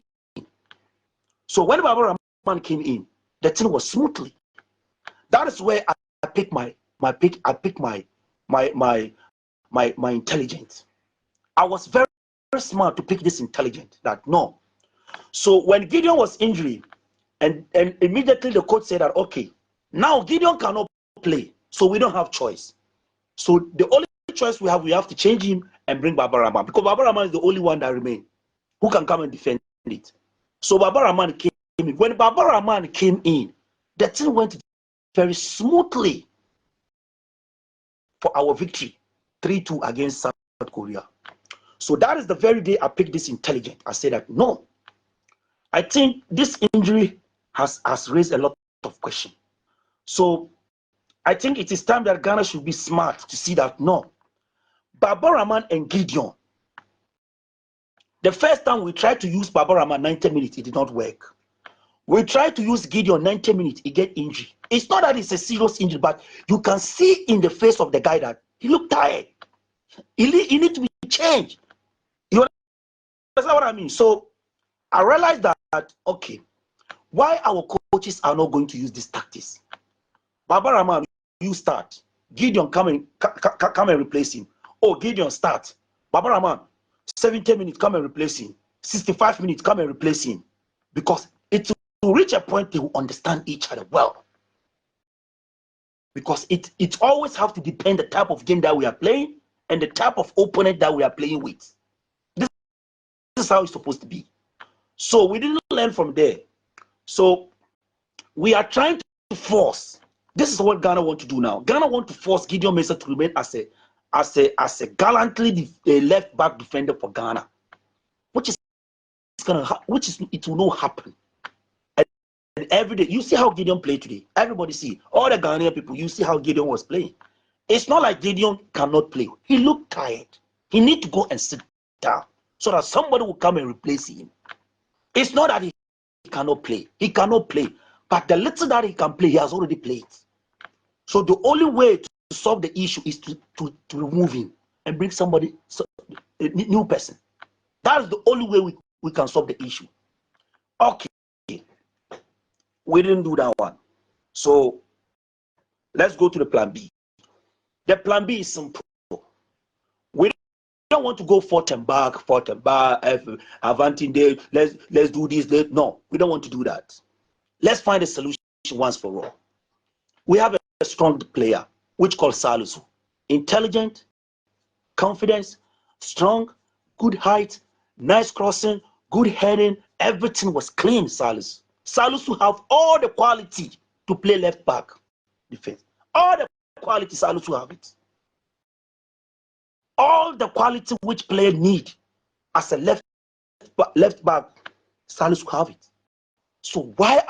So when Baba Rahman came in, the thing was smoothly. That is where I pick my intelligence. I was very, very smart to pick this intelligent. That no. So when Gideon was injured, and immediately the coach said that okay, now Gideon cannot play, so we don't have choice. So the only choice we have to change him and bring Baba Rahman, because Baba Rahman is the only one that remains who can come and defend it. So Baba Rahman came in. When Baba Rahman came in, the thing went very smoothly for our victory 3-2 against South Korea. So that is the very day I picked this intelligent. I said that no, I think this injury has raised a lot of questions. So I think it is time that Ghana should be smart to see that no, Baba Rahman and Gideon, the first time we tried to use Baba Rahman 90 minutes, it did not work. We tried to use Gideon 90 minutes, he get injured. It's not that it's a serious injury, but you can see in the face of the guy that he looked tired. He need to be changed. You understand what I mean? So I realized that, okay, why our coaches are not going to use these tactics? Baba Rahman, you start. Gideon, come and replace him. Oh, Gideon, start. Baba Rahman, 70 minutes, come and replace him. 65 minutes, come and replace him. Because it will reach a point they will understand each other well. Because it always have to depend the type of game that we are playing and the type of opponent that we are playing with. This is how it's supposed to be. So we didn't learn from there. So we are trying to force. This is what Ghana want to do now. Ghana want to force Gideon Mensah to remain as a gallantly left back defender for Ghana, which it will not happen. And every day, you see how Gideon played today. Everybody see, all the Ghanaian people, you see how Gideon was playing. It's not like Gideon cannot play. He looked tired. He need to go and sit down so that somebody will come and replace him. It's not that he cannot play. He cannot play. But the little that he can play, he has already played. So the only way to solve the issue is to remove him and bring somebody, a new person. That is the only way we can solve the issue. Okay. We didn't do that one. So let's go to the plan B. The plan B is simple. We don't want to go forth and back, Avanti day. Let's do this. No, we don't want to do that. Let's find a solution once for all. We have a strong player, which called Salisu. Intelligent, confidence, strong, good height, nice crossing, good heading. Everything was clean, Salisu. Salisu have all the quality to play left back defense. All the quality Salisu have it. All the quality which player need as a left back, Salisu have it. So why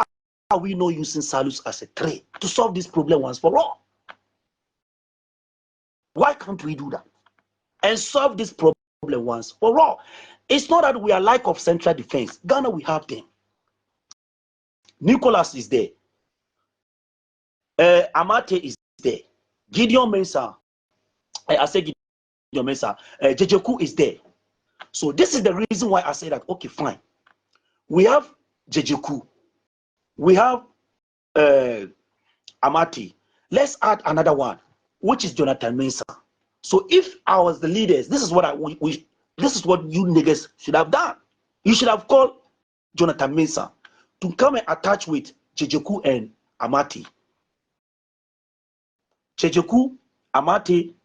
are we not using Salisu as a threat to solve this problem once for all? Why can't we do that and solve this problem once for all? It's not that we are lack of central defense. Ghana, we have them. Nicholas is there. Amate is there. Gideon Mensah. I say Gideon Mensah. Jejeku is there. So this is the reason why I say that, okay, fine. We have Jejeku. We have Amate. Let's add another one, which is Jonathan Mensah. So if I was the leaders, this is what this is what you niggas should have done. You should have called Jonathan Mensah to come and attach with Jejeku and Amate. Jejeku, Amate,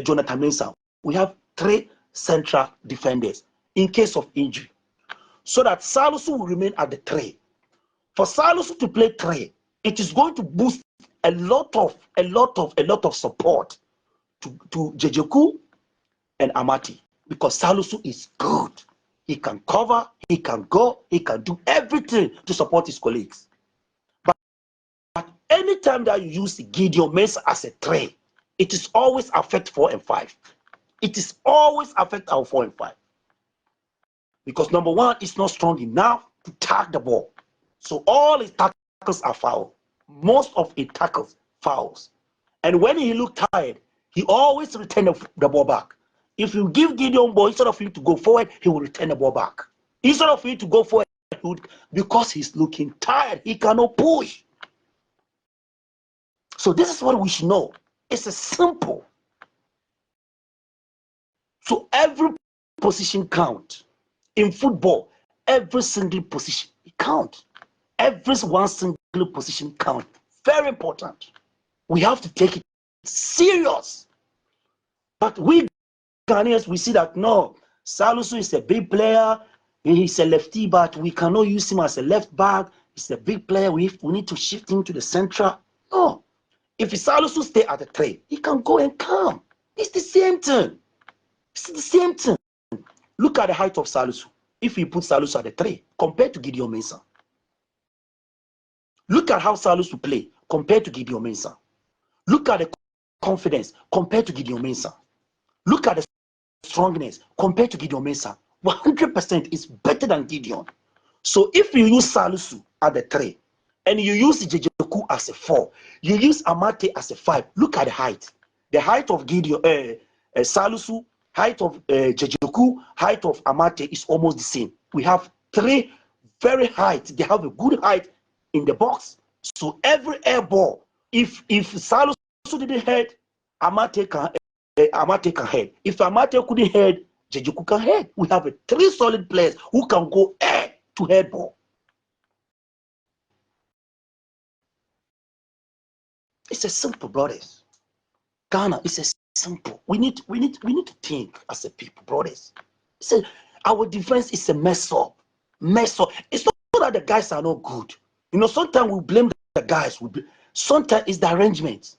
Jonathan Mensah. We have 3 central defenders in case of injury, so that Salisu will remain at the 3. For Salisu to play 3, it is going to boost a lot of support to Jejeku and Amate, because Salisu is good. He can cover, he can go, he can do everything to support his colleagues. But anytime that you use Gideon Mensah as a 3, it is always affect 4 and 5. It is always affect our 4 and 5. Because number one, it's not strong enough to tag the ball. So all his tackles are foul. Most of his tackles fouls. And when he look tired, he always return the ball back. If you give Gideon ball, instead of him to go forward, he will return the ball back. Instead of him to go forward, because he's looking tired, he cannot push. So this is what we should know. It's a simple. So every position count. In football, every single position count. Every one single position count. Very important. We have to take it serious. But we Ghanaians, we see that no, Salisu is a big player. He's a lefty, but we cannot use him as a left back. He's a big player. We need to shift him to the central. No. If Salisu stay at the 3, he can go and come. It's the same thing. It's the same thing. Look at the height of Salisu. If we put Salisu at the 3, compared to Gideon Mensah. Look at how Salisu play compared to Gideon Mensah. Look at the confidence compared to Gideon Mensah. Look at the strongness compared to Gideon Mensah. 100% is better than Gideon. So if you use Salisu at the 3 and you use Jejeku as a 4, you use Amate as a 5, look at the height. The height of Gideon, Salisu, height of Jejeku, height of Amate is almost the same. We have three very height. They have a good height in the box. So every air ball, if Salus didn't head, Amate can head. If Amate couldn't head, Jejuku can head. We have three solid players who can go air to head ball. It's a simple, brothers. Ghana, it's a simple. We need to think as a people, brothers. Our defense is a mess up. It's not that the guys are not good. You know, sometimes we blame the guys. Sometimes it's the arrangement.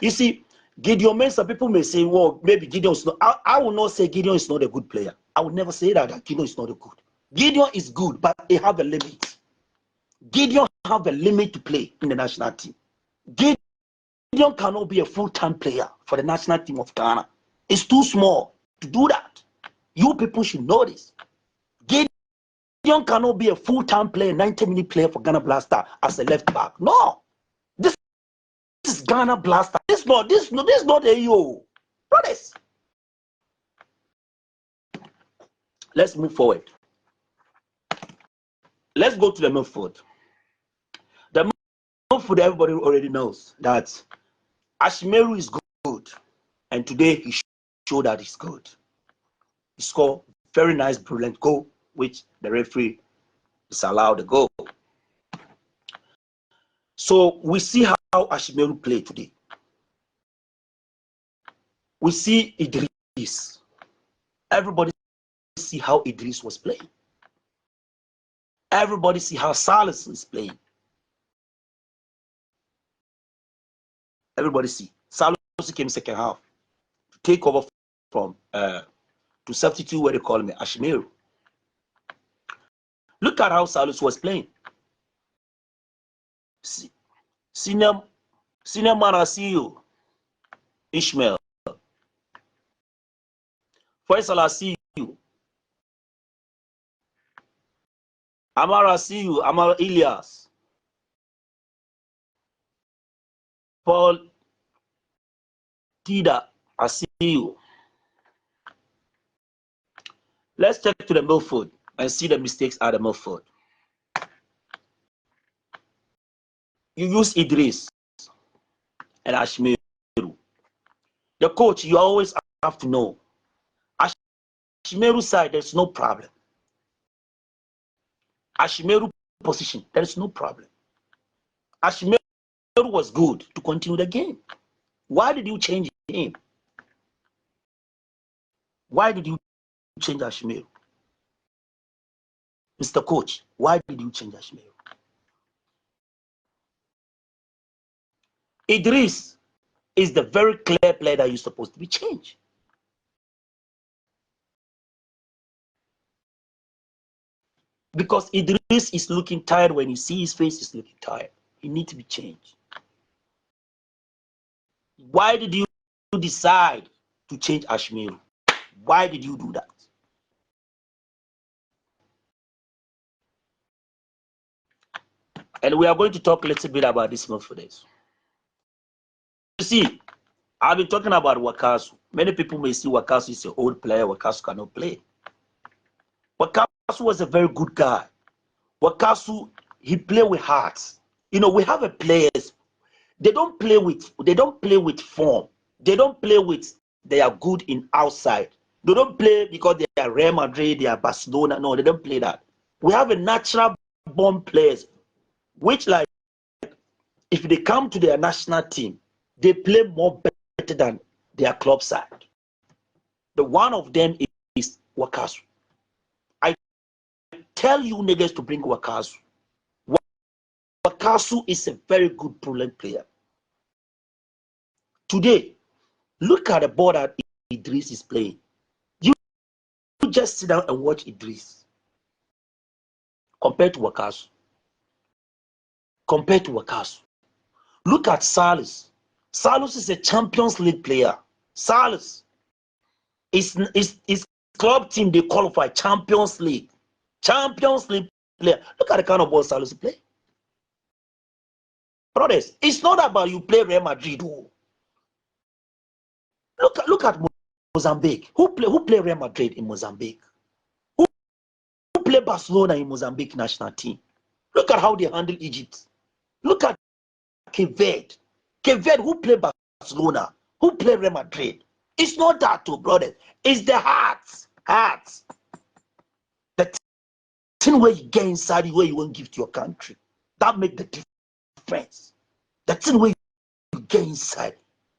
You see, Gideon Mensah, people may say, well, maybe Gideon is not. I will not say Gideon is not a good player. I would never say that Gideon is not a good. Gideon is good, but they have a limit. Gideon have a limit to play in the national team. Gideon cannot be a full-time player for the national team of Ghana. It's too small to do that. You people should know this. Gideon cannot be a full-time player, 90-minute player for Ghana Blaster as a left back. No. This is Ghana Blaster. This is not a yo. Brothers. Let's move forward. Let's go to the midfield. The midfield, everybody already knows that Ashimeru is good. And today he showed that he's good. He scored very nice, brilliant goal, which the referee disallowed the goal. So we see how Ashimeru played today. We see Idris. Everybody see how Idris was playing. Everybody see how Salus is playing. Everybody see. Salus came second half to take over from to substitute where they call me Ashimeru. Look at how Salus was playing. Senior Marasiu, Ishmael. Faisal, I see you. Amara, see you. Amara Ilias. Paul Tida, I see you. Let's check to the midfield and see the mistakes at the midfield. You use Idris and Ashimeru. The coach, you always have to know. Ashimeru side, there's no problem. Ashimeru position, there's no problem. Ashimeru was good to continue the game. Why did you change him? Why did you change Ashimeru? Mr. Coach, why did you change Ashimeru? Idris is the very clear player that you're supposed to be changed. Because Idris is looking tired. When you see his face, he's looking tired. He needs to be changed. Why did you decide to change Ashimeru? Why did you do that? And we are going to talk a little bit about this month for this. You see, I've been talking about Wakasu. Many people may see Wakasu is an old player. Wakasu cannot play. Wakasu was a very good guy. Wakasu, he played with heart. You know, we have a players. They don't play with form. They don't play with they are good in outside. They don't play because they are Real Madrid, they are Barcelona. No, they don't play that. We have a natural born players, which like if they come to their national team, they play more better than their club side. The one of them is Wakasu. I tell you niggas to bring Wakasu. Wakasu is a very good brilliant player. Today, look at the ball that Idris is playing. You just sit down and watch Idris. Compared to Wakasu. Look at Salus. Salus is a Champions League player. Salus is club team, they qualify Champions League. Champions League player. Look at the kind of ball Salus play. Brothers, it's not about you play Real Madrid. Look at Mozambique. Who play Real Madrid in Mozambique? Who play Barcelona in Mozambique national team. Look at how they handle Egypt. Look at Cape Verde. Cape Verde, who play Barcelona, who play Real Madrid. It's not that too, brother. It's the heart. Heart. The thing where you get inside you, where you won't give to your country. That make the difference. The thing where you get inside.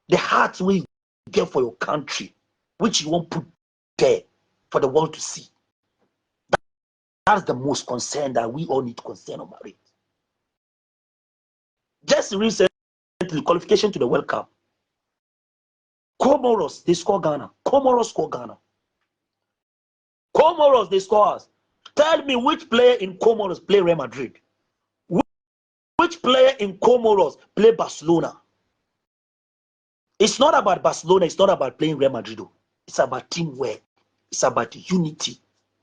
The heart where you get for your country, which you won't put there for the world to see. That's the most concern that we all need to concern about it. Just recently, qualification to the World Cup. Comoros, they score Ghana. Comoros score Ghana. Comoros, they score us. Tell me which player in Comoros play Real Madrid? Which player in Comoros play Barcelona? It's not about Barcelona. It's not about playing Real Madrid. It's about teamwork. It's about unity.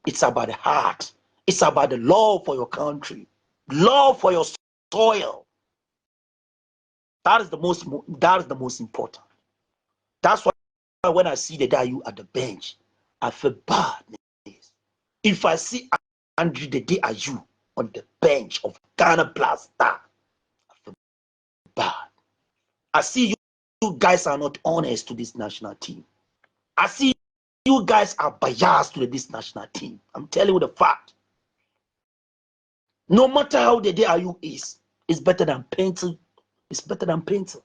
It's about the heart. It's about the love for your country. Love for your soil. That is the most important. That's why when I see the Dayu at the bench, I feel bad. If I see Andre the Dayu on the bench of Ghana Blaster, I feel bad. I see you guys are not honest to this national team. I see you guys are biased to this national team. I'm telling you the fact. No matter how the Dayu is, it's better than pencil. It's better than pencil.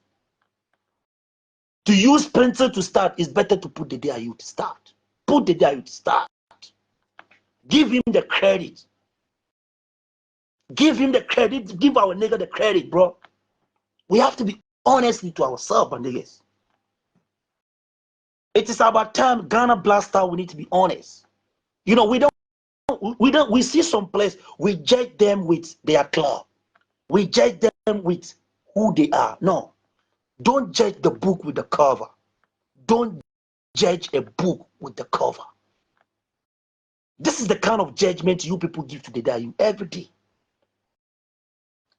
To use pencil to start is better to put the Dayu to start. Put the Dayu to start. Give him the credit. Give him the credit. Give our nigga the credit, bro. We have to be honestly to ourselves, and niggas. It is about time Ghana Blaster. We need to be honest. You know, we see some place, we judge them with their club. We judge them with who they are. No. Don't judge the book with the cover. Don't judge a book with the cover. This is the kind of judgment you people give to the Dayu every day.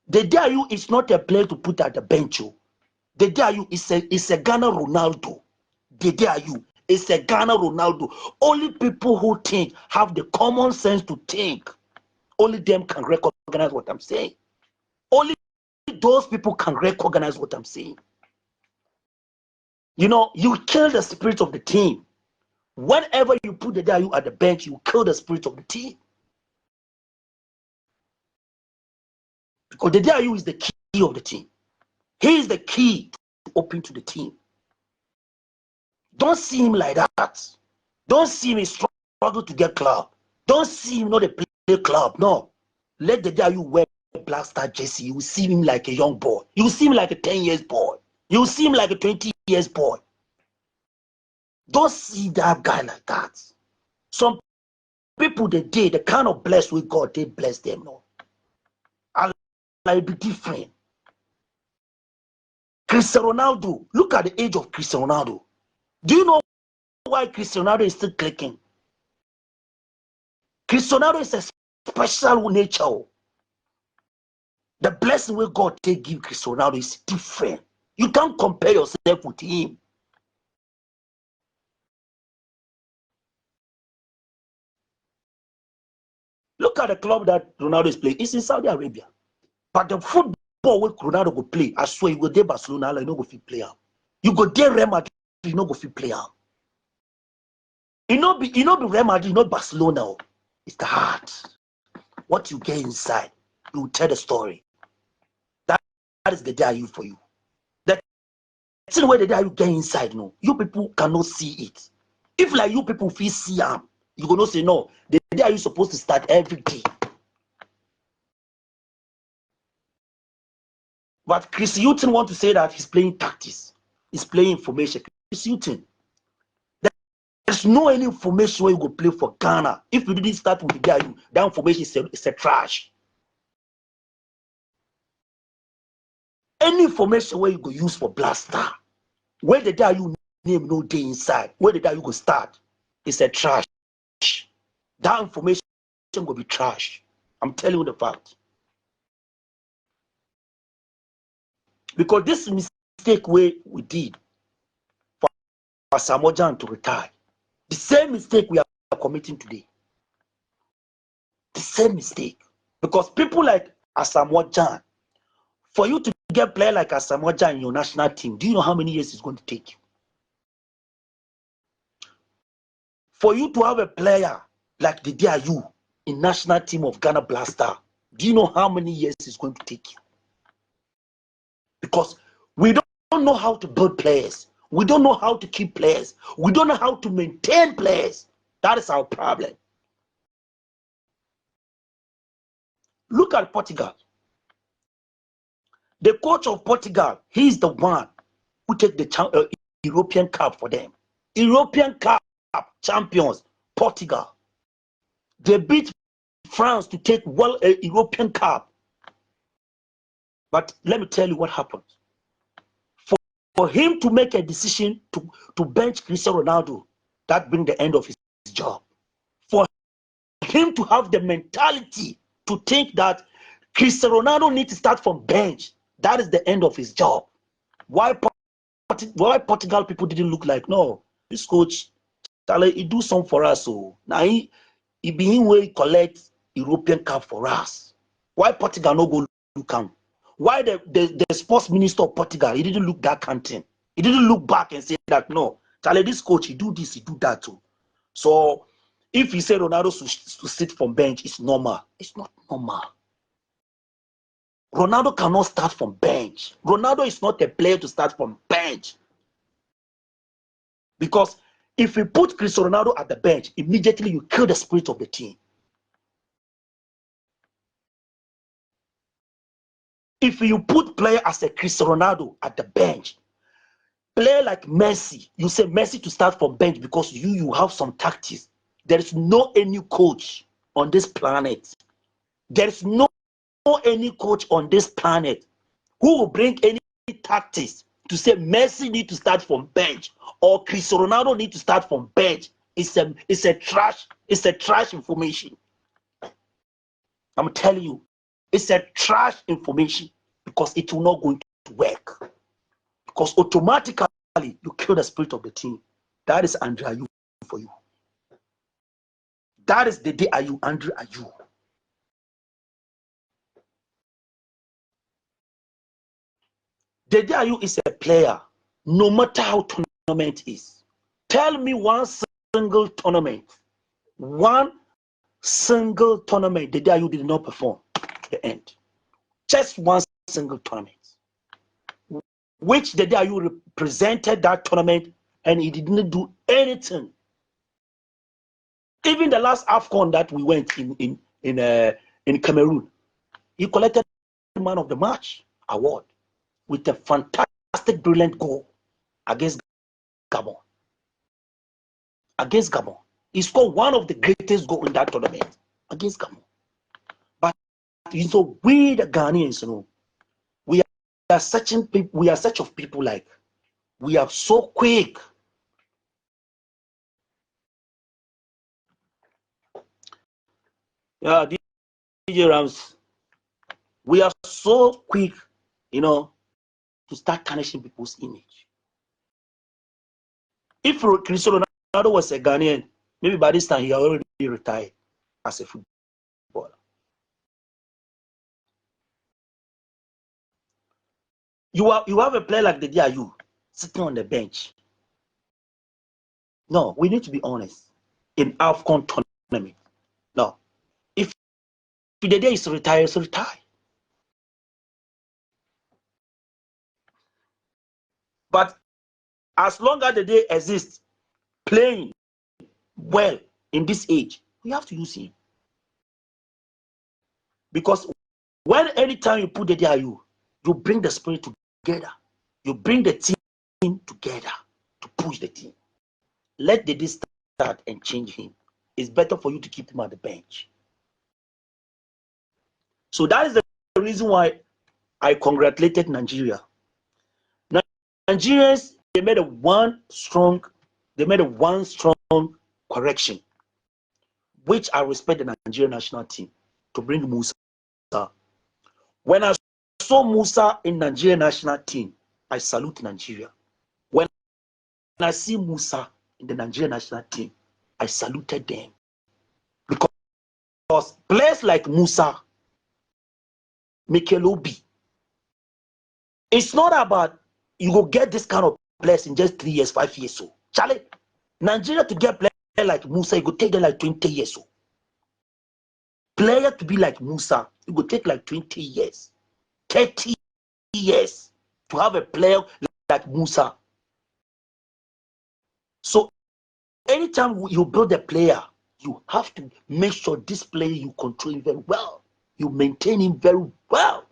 The Dayu is not a player to put at the bench. The Dayu is a Ghana Ronaldo. The Dayu is a Ghana Ronaldo. Only people who think, have the common sense to think, only them can recognize what I'm saying. Only those people can recognize what I'm saying. You know, you kill the spirit of the team. Whenever you put the Dayu at the bench, you kill the spirit of the team. Because the Dayu is the key of the team. He is the key to open to the team. Don't see him like that. Don't see him struggle to get club. Don't see him not a play club. No. Let the Dayu wear Black Star jersey. You will see him like a young boy. You will see him like a 10 years boy. You will see him like a 20 years boy. Don't see that guy like that. Some people, the kind of blessed with God, they bless them. No. I'll be different. Cristiano Ronaldo, look at the age of Cristiano Ronaldo. Do you know why Cristiano Ronaldo is still clicking? Cristiano Ronaldo is a special nature. The blessing with God they give Cristiano Ronaldo is different. You can't compare yourself with him. Look at the club that Ronaldo is playing. It's in Saudi Arabia. But the football where Ronaldo go play, I swear you go there Barcelona, you no go fit play out. You go there Real Madrid, you no go fit play out. You know be Real Madrid, not Barcelona. It's the heart. What you get inside, you will tell the story. That is the Dayu for you. The thing where the Dayu get inside, no, you people cannot see it. If like you people feel see him, you gonna say no. The Dayu supposed to start every day. But Chris Hughton want to say that he's playing tactics. He's playing information. Chris Hughton. There's no any information where you go play for Ghana. If you didn't start with the Dayu, that information is a trash. Any information where you go use for Blaster, where the Dayu name no day inside, where the Dayu go start, it's a trash. That information will be trash. I'm telling you the fact. Because this mistake we did for Samojan to retire, the same mistake we are committing today. The same mistake. Because people like Asamoah Gyan, for you to get a player like Asamoah Gyan in your national team, do you know how many years it's going to take you? For you to have a player like the Ayew in national team of Ghana Blaster, do you know how many years it's going to take you? Because we don't know how to build players. We don't know how to keep players. We don't know how to maintain players. That is our problem. Look at Portugal. The coach of Portugal, he's the one who take the European Cup for them. European Cup champions, Portugal. They beat France to take a European Cup. But let me tell you what happened. For him to make a decision to bench Cristiano Ronaldo, that brings the end of his job. For him to have the mentality to think that Cristiano Ronaldo needs to start from bench, that is the end of his job. Why Portugal people didn't look like, no, this coach, he do something for us. So now he be in way collect European Cup for us. Why Portugal no go look him? Why the sports minister of Portugal, he didn't look that canteen. He didn't look back and say that, no, Charlie, this coach, he do this, he do that too. So if he said Ronaldo to sit from bench, it's normal. It's not normal. Ronaldo cannot start from bench. Ronaldo is not a player to start from bench. Because if you put Cristiano Ronaldo at the bench, immediately you kill the spirit of the team. If you put player as a Cristiano Ronaldo at the bench, player like Messi, you say Messi to start from bench because you have some tactics. There is no any coach on this planet. There is no any coach on this planet who will bring any tactics to say Messi need to start from bench or Cristiano Ronaldo need to start from bench. It's a trash information. I'm telling you, it's a trash information because it will not going to work. Because automatically you kill the spirit of the team. That is Andre Ayew for you. That is the day Andre Ayew. Dede Ayew is a player, no matter how tournament is. Tell me one single tournament. One single tournament Dede Ayew did not perform at the end. Just one single tournament. Which Dede Ayew represented that tournament and he didn't do anything. Even the last AFCON that we went in Cameroon, he collected Man of the Match award with a fantastic, brilliant goal against Gabon. Against Gabon. He scored one of the greatest goals in that tournament against Gabon. But you know, we the Ghanaians, you know, we are such of people like, we are so quick. Yeah, DJ Rams, we are so quick, you know, to start tarnishing people's image. If Cristiano Ronaldo was a Ghanaian, maybe by this time he already retired as a footballer. You have a player like Dede Ayew sitting on the bench. No, we need to be honest. In AFCON tournament, no. If Dede is retired, so retire. But as long as the day exists, playing well in this age, we have to use him. Because when anytime you put Dede Ayew, you bring the spirit together. You bring the team together to push the team. Let Dede start and change him. It's better for you to keep him at the bench. So that is the reason why I congratulated Nigeria. Nigerians, they made one strong correction, which I respect the Nigerian national team to bring Musa. When I saw Musa in Nigerian national team, I salute Nigeria. When I see Musa in the Nigerian national team, I saluted them. players like Musa, Mikel Obi, it's not about you go get this kind of players in just 3 years, 5 years. So, Charlie, Nigeria to get player like Musa, it go take them like 20 years. So, player to be like Musa, it go take like 20 years, 30 years to have a player like Musa. So, anytime you build a player, you have to make sure this player you control him very well, you maintain him very well.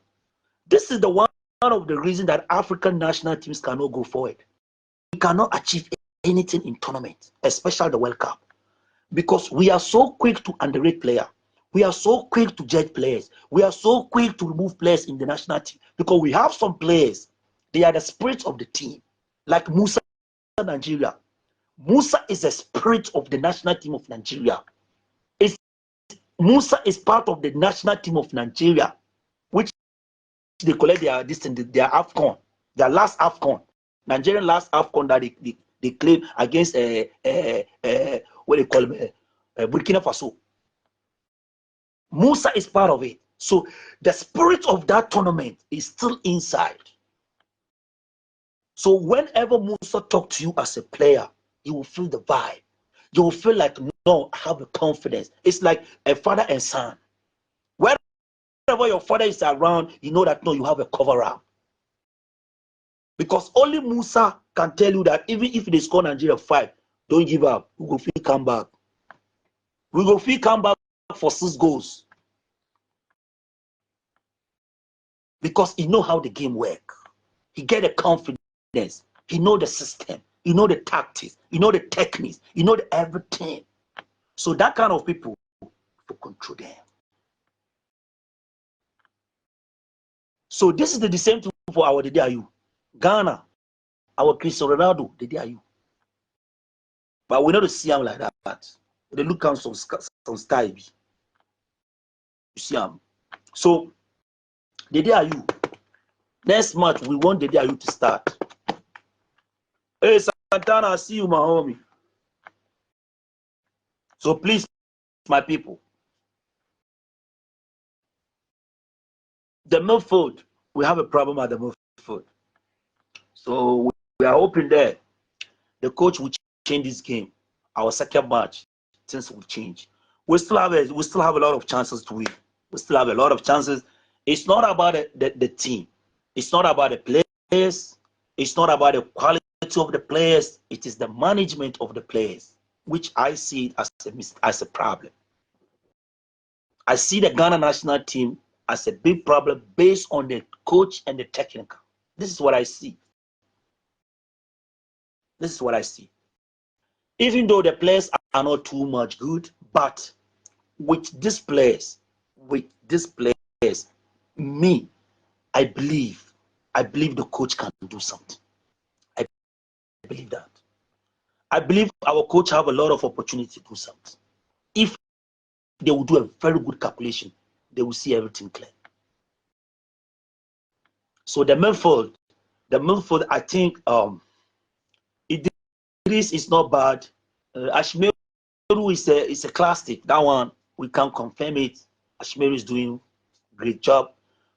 This is the one of the reasons that African national teams cannot go forward. We cannot achieve anything in tournament, especially the World Cup, because we are so quick to underrate players. We are so quick to judge players. We are so quick to remove players in the national team because we have some players. They are the spirit of the team, like Musa, Nigeria. Musa is the spirit of the national team of Nigeria. Musa is part of the national team of Nigeria, which they collect their AFCON, their last AFCON, Nigerian last AFCON that they claim against what they call Burkina Faso. Musa is part of it. So the spirit of that tournament is still inside. So whenever Musa talks to you as a player, you will feel the vibe. You will feel like, no, I have a confidence. It's like a father and son. Wherever your father is around, you know that, no, you have a cover up. Because only Musa can tell you that even if they score Nigeria 5, don't give up. We go feel come back. We go feel come back for 6 goals. Because he know how the game works. He get the confidence. He know the system. He know the tactics. He know the techniques. He know the everything. So that kind of people to control them. So this is the same thing for our DDIU. Ghana, our Cristiano Ronaldo, DDIU. But we don't see him like that. They look at some style. You see him. So DDIU, next match we want DDIU to start. Hey Santana, I see you, my homie. So please, my people, the midfield, we have a problem at the midfield. So we are hoping that the coach will change this game. Our second match, things will change. We still have a lot of chances to win. We still have a lot of chances. It's not about the team. It's not about the players. It's not about the quality of the players. It is the management of the players, which I see it as a problem. I see the Ghana national team as a big problem based on the coach and the technical. This is what I see. This is what I see. Even though the players are not too much good, but with these players, me, I believe the coach can do something. I believe that. I believe our coach have a lot of opportunity to do something. If they will do a very good calculation, they will see everything clear. So the midfield, I think Idris is not bad. Ashmeru is a classic. That one we can confirm it. Ashmeru is doing great job,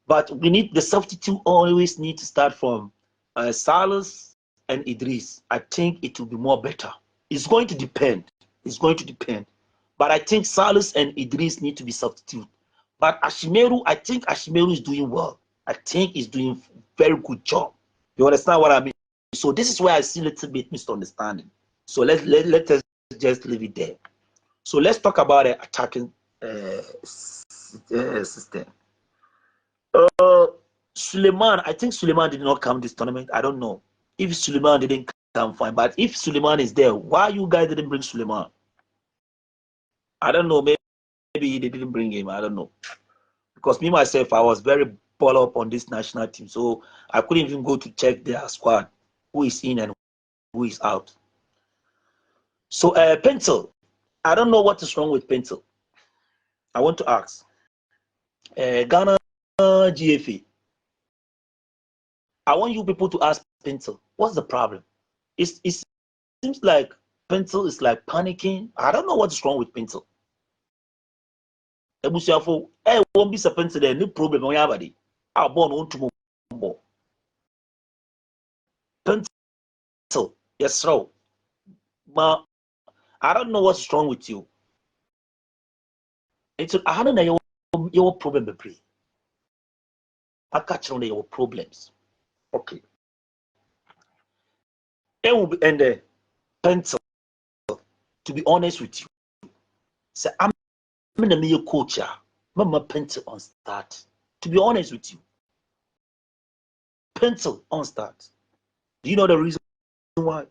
but we need the substitute. Always need to start from Salas and Idris. I think it will be more better. It's going to depend. It's going to depend. But I think Salas and Idris need to be substitute. But Ashmeru, I think Ashmeru is doing well. I think he's doing very good job. You understand what I mean? So this is where I see a little bit misunderstanding. So let us just leave it there. So let's talk about the attacking system. Suleiman, I think Suleiman did not come this tournament. I don't know if Suleiman didn't come, fine. But if Suleiman is there, why you guys didn't bring Suleiman? I don't know. Maybe they didn't bring him. I don't know. Because me myself, I was very ball up on this national team, so I couldn't even go to check their squad, who is in and who is out. So Pencil, I don't know what is wrong with Pencil. I want to ask Ghana GFA. I want you people to ask Pencil, what's the problem? It seems like Pencil is like panicking. I don't know what's wrong with Pencil. ebusuafo won't be serpent there no problem on yabadi our born on to mumbo pencil yes so but I don't know what's wrong with you. It's I don't know your problem be I catch on your problems. Okay. And the pencil, to be honest with you, say I'm a mere coach. Mama pencil on start. To be honest with you, pencil on start. Do you know the reason why?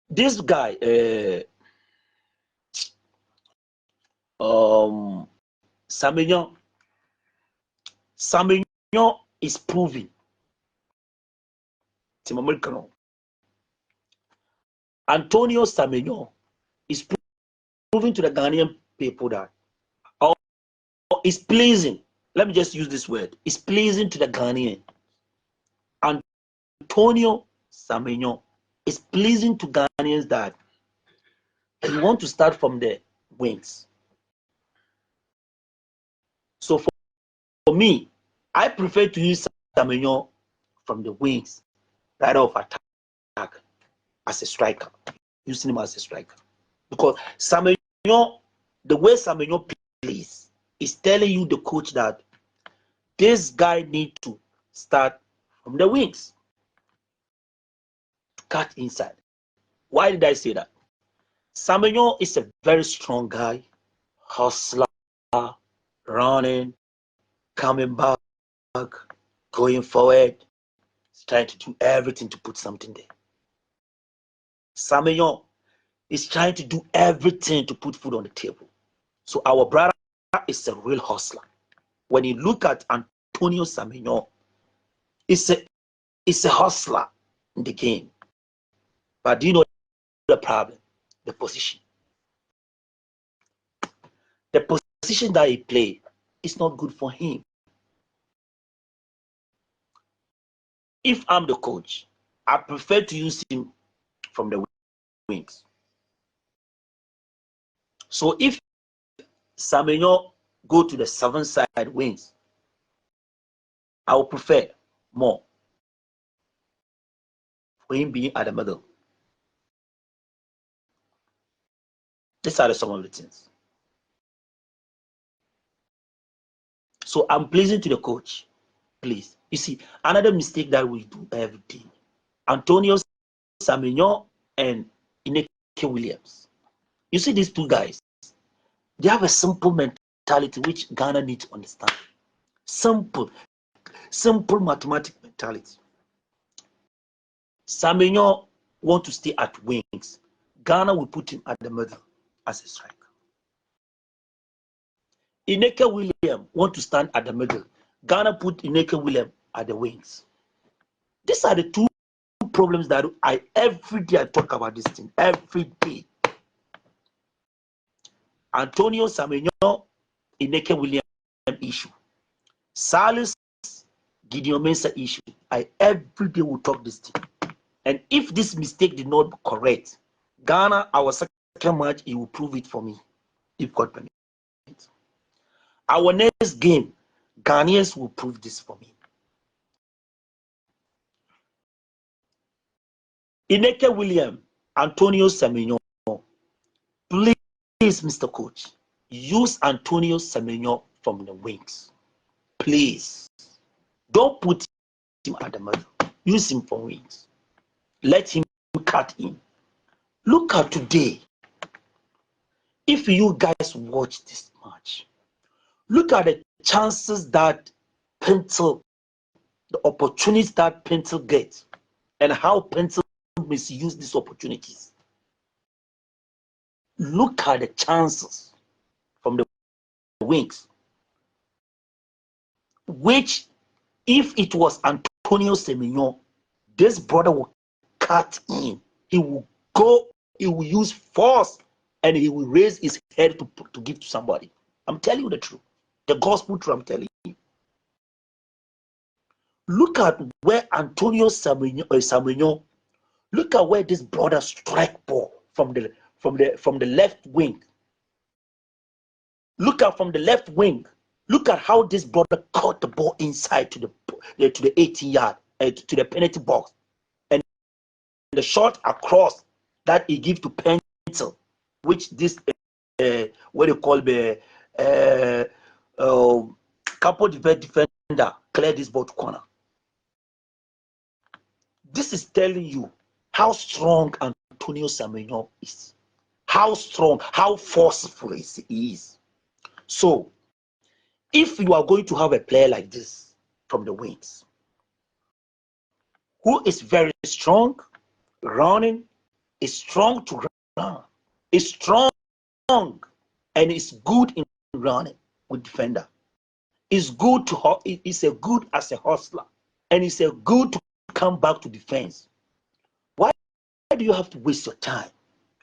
This guy, Samignon is proving. Antonio Samignon is proving to the Ghanaian people that is pleasing. Let me just use this word. It's pleasing to the Ghanaian. Antonio Samignon is pleasing to Ghanaians that he want to start from the wings. So for me, I prefer to use Samignon from the wings, right off attack as a striker, using him as a striker. Because Samignon, the way Samignon plays, is telling you, the coach, that this guy need to start from the wings, cut inside. Why did I say that? Samignon is a very strong guy, hustler, running, coming back, going forward. He's trying to do everything to put something there. Samignon is trying to do everything to put food on the table. So our brother is a real hustler. When you look at Antonio Samignon, it's a hustler in the game. But do you know the problem? The position. The position that he plays is not good for him. If I'm the coach, I prefer to use him from the wings. So if Samignon go to the 7-side wings, I would prefer more for him being at the middle. These are some of the things. So I'm pleasing to the coach. Please. You see, another mistake that we do every day. Antonio Samignon and Ineke Williams. You see these two guys, they have a simple mentality which Ghana needs to understand. Simple mathematical mentality. Samignon want to stay at wings. Ghana will put him at the middle as a striker. Ineke Williams want to stand at the middle. Ghana put Ineke Williams at the wings. These are the two problems that every day I talk about this thing. Every day. Antonio Samignon, Ineke Williams issue. Salis Gideon Mensah issue. Every day will talk this thing. And if this mistake did not correct, Ghana, our second match, he will prove it for me, if God permits. Our next game, Ghanaians will prove this for me. Ineke Williams, Antonio Samignon, please, Mr. Coach, use Antonio Samignon from the wings. Please. Don't put him at the middle. Use him from wings. Let him cut in. Look at today. If you guys watch this match, look at the chances that Pencil, the opportunities that Pencil gets, and how Pencil misuse these opportunities. Look at the chances from the wings, which, if it was Antonio Samignon, this brother will cut in. He will go, he will use force, and he will raise his head to give to somebody. I'm telling you the truth. The gospel truth, I'm telling you. Look at where Antonio Samignon, look at where this brother strike ball from the left wing. Look at from the left wing. Look at how this brother caught the ball inside to the 18-yard, to the penalty box, and the shot across that he gives to Pencil, which this what they call the Capo defender cleared this ball to corner. This is telling you how strong Antonio Semenyo is, how strong, how forceful he is. So, if you are going to have a player like this from the wings, who is very strong, running, is strong to run, is strong, and is good in running with defender, is good to is a good as a hustler, and is a good to come back to defense. Why do you have to waste your time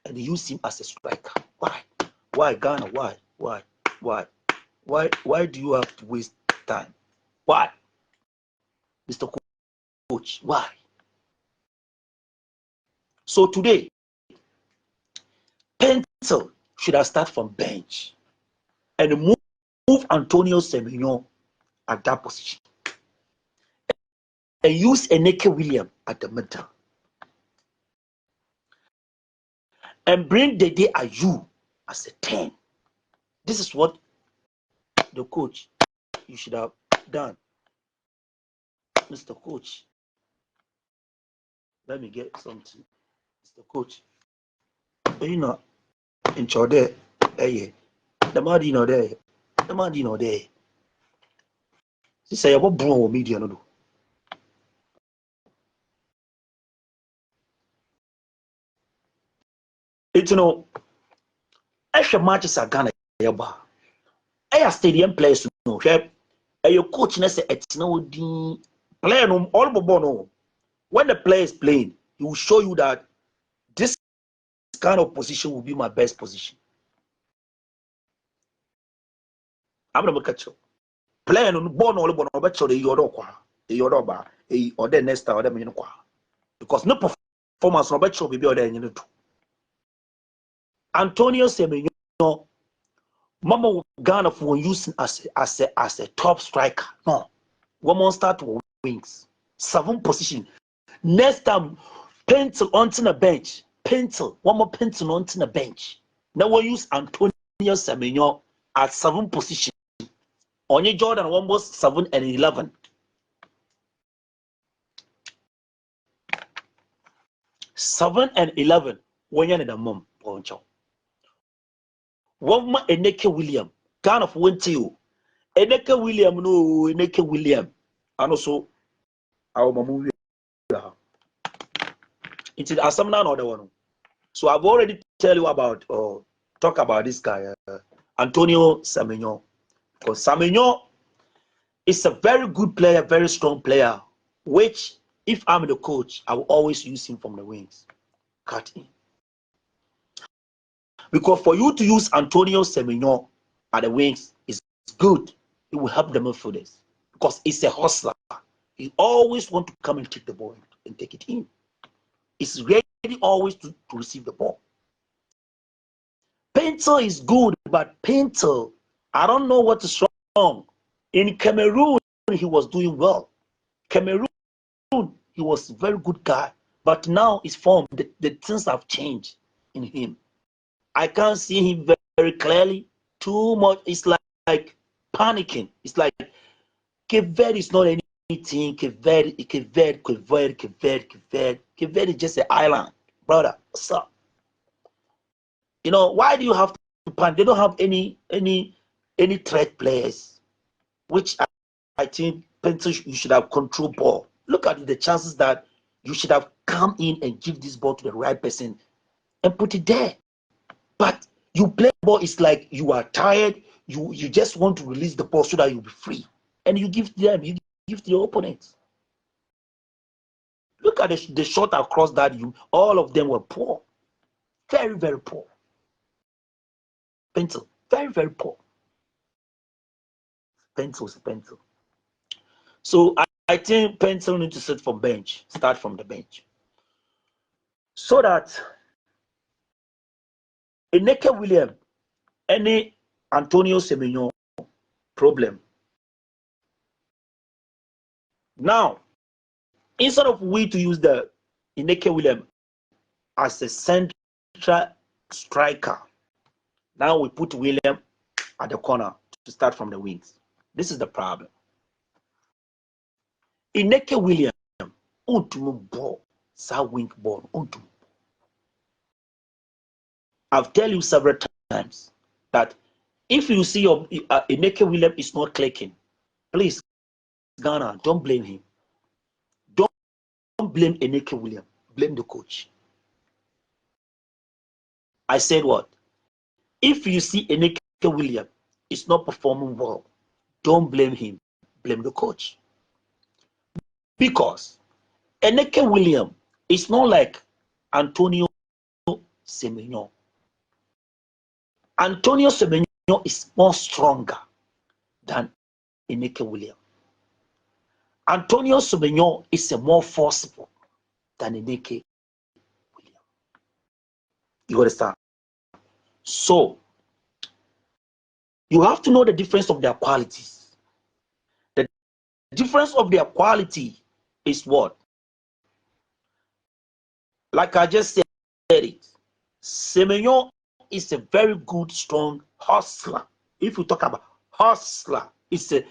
and use him as a striker? Why Ghana? Why do you have to waste time? Why, Mr. Coach? Why? So today, Pencil should have started from bench and move Antonio Semenyo at that position and use Eneke William at the middle and bring Dede Ayew as a 10. This is what the coach you should have done. Mr. Coach, let me get something. Mr. Coach, you know, in Chode, the man you know there, the man you know there. She say about bro media no do. It's no. Extra matches are Ghana yaba. Aya stadium players no. Your coach na say it's no the player no all no. When the player is playing, he will show you that this kind of position will be my best position. I'm gonna catch you. Player no ball no but show the yodoba or the next time or the minute because no performance no but show be or the Antonio Semenyo, Mama Ghana for using as a top striker. No, woman start with wings, 7 position. Next time, Pencil onto the bench. Pencil, one more Pencil onto the bench. Now we use Antonio Semenyo at 7 position. Only Jordan almost 7 and 11. 7 and 11. When you're in the mom, Poncho. One more Eneke William. Kind of went to you. Eneke William, no, Eneke William. And also, our movie. It is Asamna another one. So I've already tell you about talk about this guy, Antonio Semenyo. Because Semenyo is a very good player, very strong player, which if I'm the coach, I will always use him from the wings. Cut in. Because for you to use Antonio Semenyo at the wings is good. It will help the midfielders. Because it's a hustler. He always want to come and take the ball and take it in. It's ready always to receive the ball. Pencil is good, but Pencil, I don't know what is wrong. In Cameroon, he was doing well. Cameroon, he was a very good guy. But now his form, the things have changed in him. I can't see him very clearly. Too much. It's like panicking. It's like Cape Verde is not anything. Cape Verde is just an island. Brother, what's up? You know, why do you have to panic? They don't have any threat players, which I think Pencil, you should have control ball. Look at the chances that you should have come in and give this ball to the right person and put it there. But you play ball, it's like you are tired, you just want to release the ball so that you'll be free. And you give them, you give to your opponents. Look at the shot across that all of them were poor. Very, very poor. Pencil, very, very poor. Pencil. So I think Pencil need to sit from bench, start from the bench. So that Eneke William, any Antonio Semenyo problem. Now, instead of we to use the Ineke Williams as a central striker, now we put William at the corner to start from the wings. This is the problem. Ineke Williams, ball, wing ball, I've tell you several times that if you see your Ineke Williams is not clicking, please, Ghana, don't blame him. Don't blame Ineke Williams. Blame the coach. I said what? If you see Ineke Williams is not performing well, don't blame him. Blame the coach. Because Ineke Williams is not like Antonio Semenyo. Antonio Semenyo is more stronger than Ineke Williams. Antonio Semenyo is a more forceful than Ineke Williams. You understand? So, you have to know the difference of their qualities. The difference of their quality is what? Like I just said it, Semenyo is a very good, strong hustler. If you talk about hustler, it's a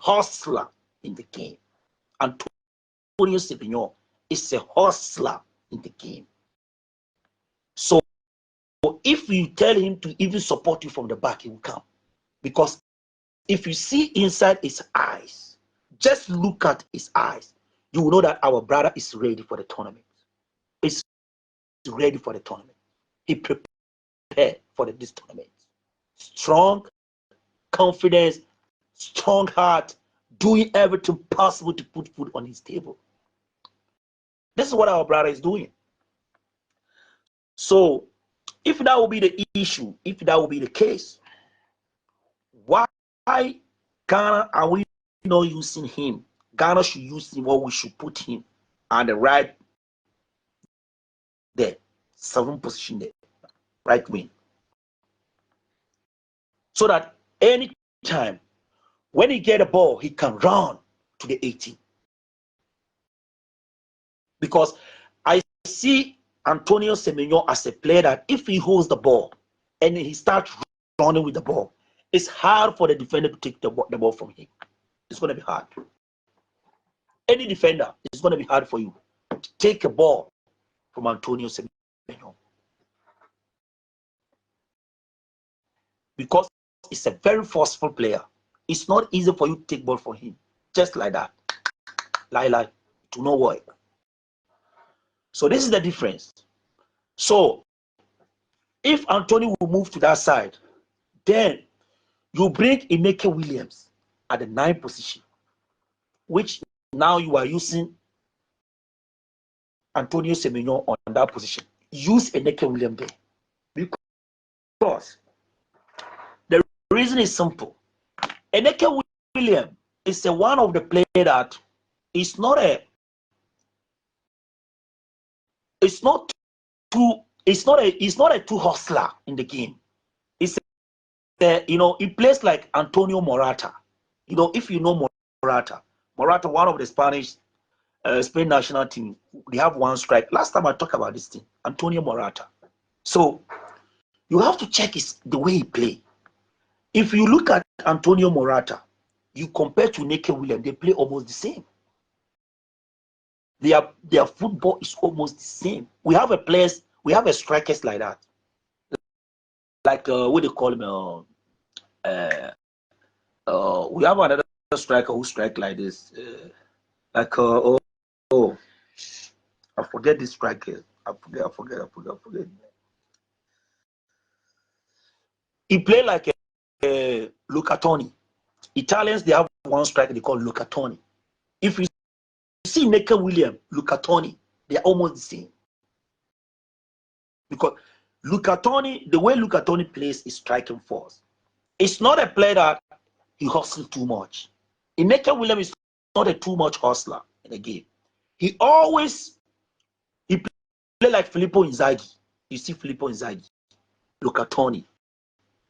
hustler in the game. Antonio Semenyo is a hustler in the game. So if you tell him to even support you from the back, he will come. Because if you see inside his eyes, just look at his eyes, you will know that our brother is ready for the tournament. He's ready for the tournament. He prepared for this tournament. Strong, confidence, strong heart, doing everything possible to put food on his table. This is what our brother is doing. So, if that will be the issue, if that will be the case, why Ghana are we not using him? Ghana should use him, or we should put him on the right there, 7th position there, right wing. So that any time when he get a ball, he can run to the 18. Because I see Antonio Semenyo as a player that if he holds the ball and he starts running with the ball, it's hard for the defender to take the ball from him. It's going to be hard. Any defender, it's going to be hard for you to take a ball from Antonio Semenyo. Because it's a very forceful player. It's not easy for you to take ball from him. Just like that. Lie. It will not work. So this is the difference. So if Antonio will move to that side, then you bring Ineke Williams at the 9th position, which now you are using Antonio Semenyo on that position. Use Ineke Williams there. Because the reason is simple. Ineke Williams is one of the players that is not a too hustler in the game. It's he plays like Antonio Morata. If you know Morata, one of the Spain national team, they have one strike. Last time I talked about this thing, Antonio Morata. So you have to check the way he play. If you look at Antonio Morata, you compare to Ineke Williams, they play almost the same. Their football is almost the same. We have strikers like that. Like what do you call him? We have another striker who strike like this. I forget this striker. I forget. He played like Luca Toni. Italians, they have one striker they call Luca Toni. If you see Ineke Williams, Luca Toni, they are almost the same. Because Luca Toni, the way Luca Toni plays is striking force. It's not a player that he hustles too much. Ineke Williams is not a too much hustler in the game. He play like Filippo Inzaghi. You see Filippo Inzaghi, Luca Toni,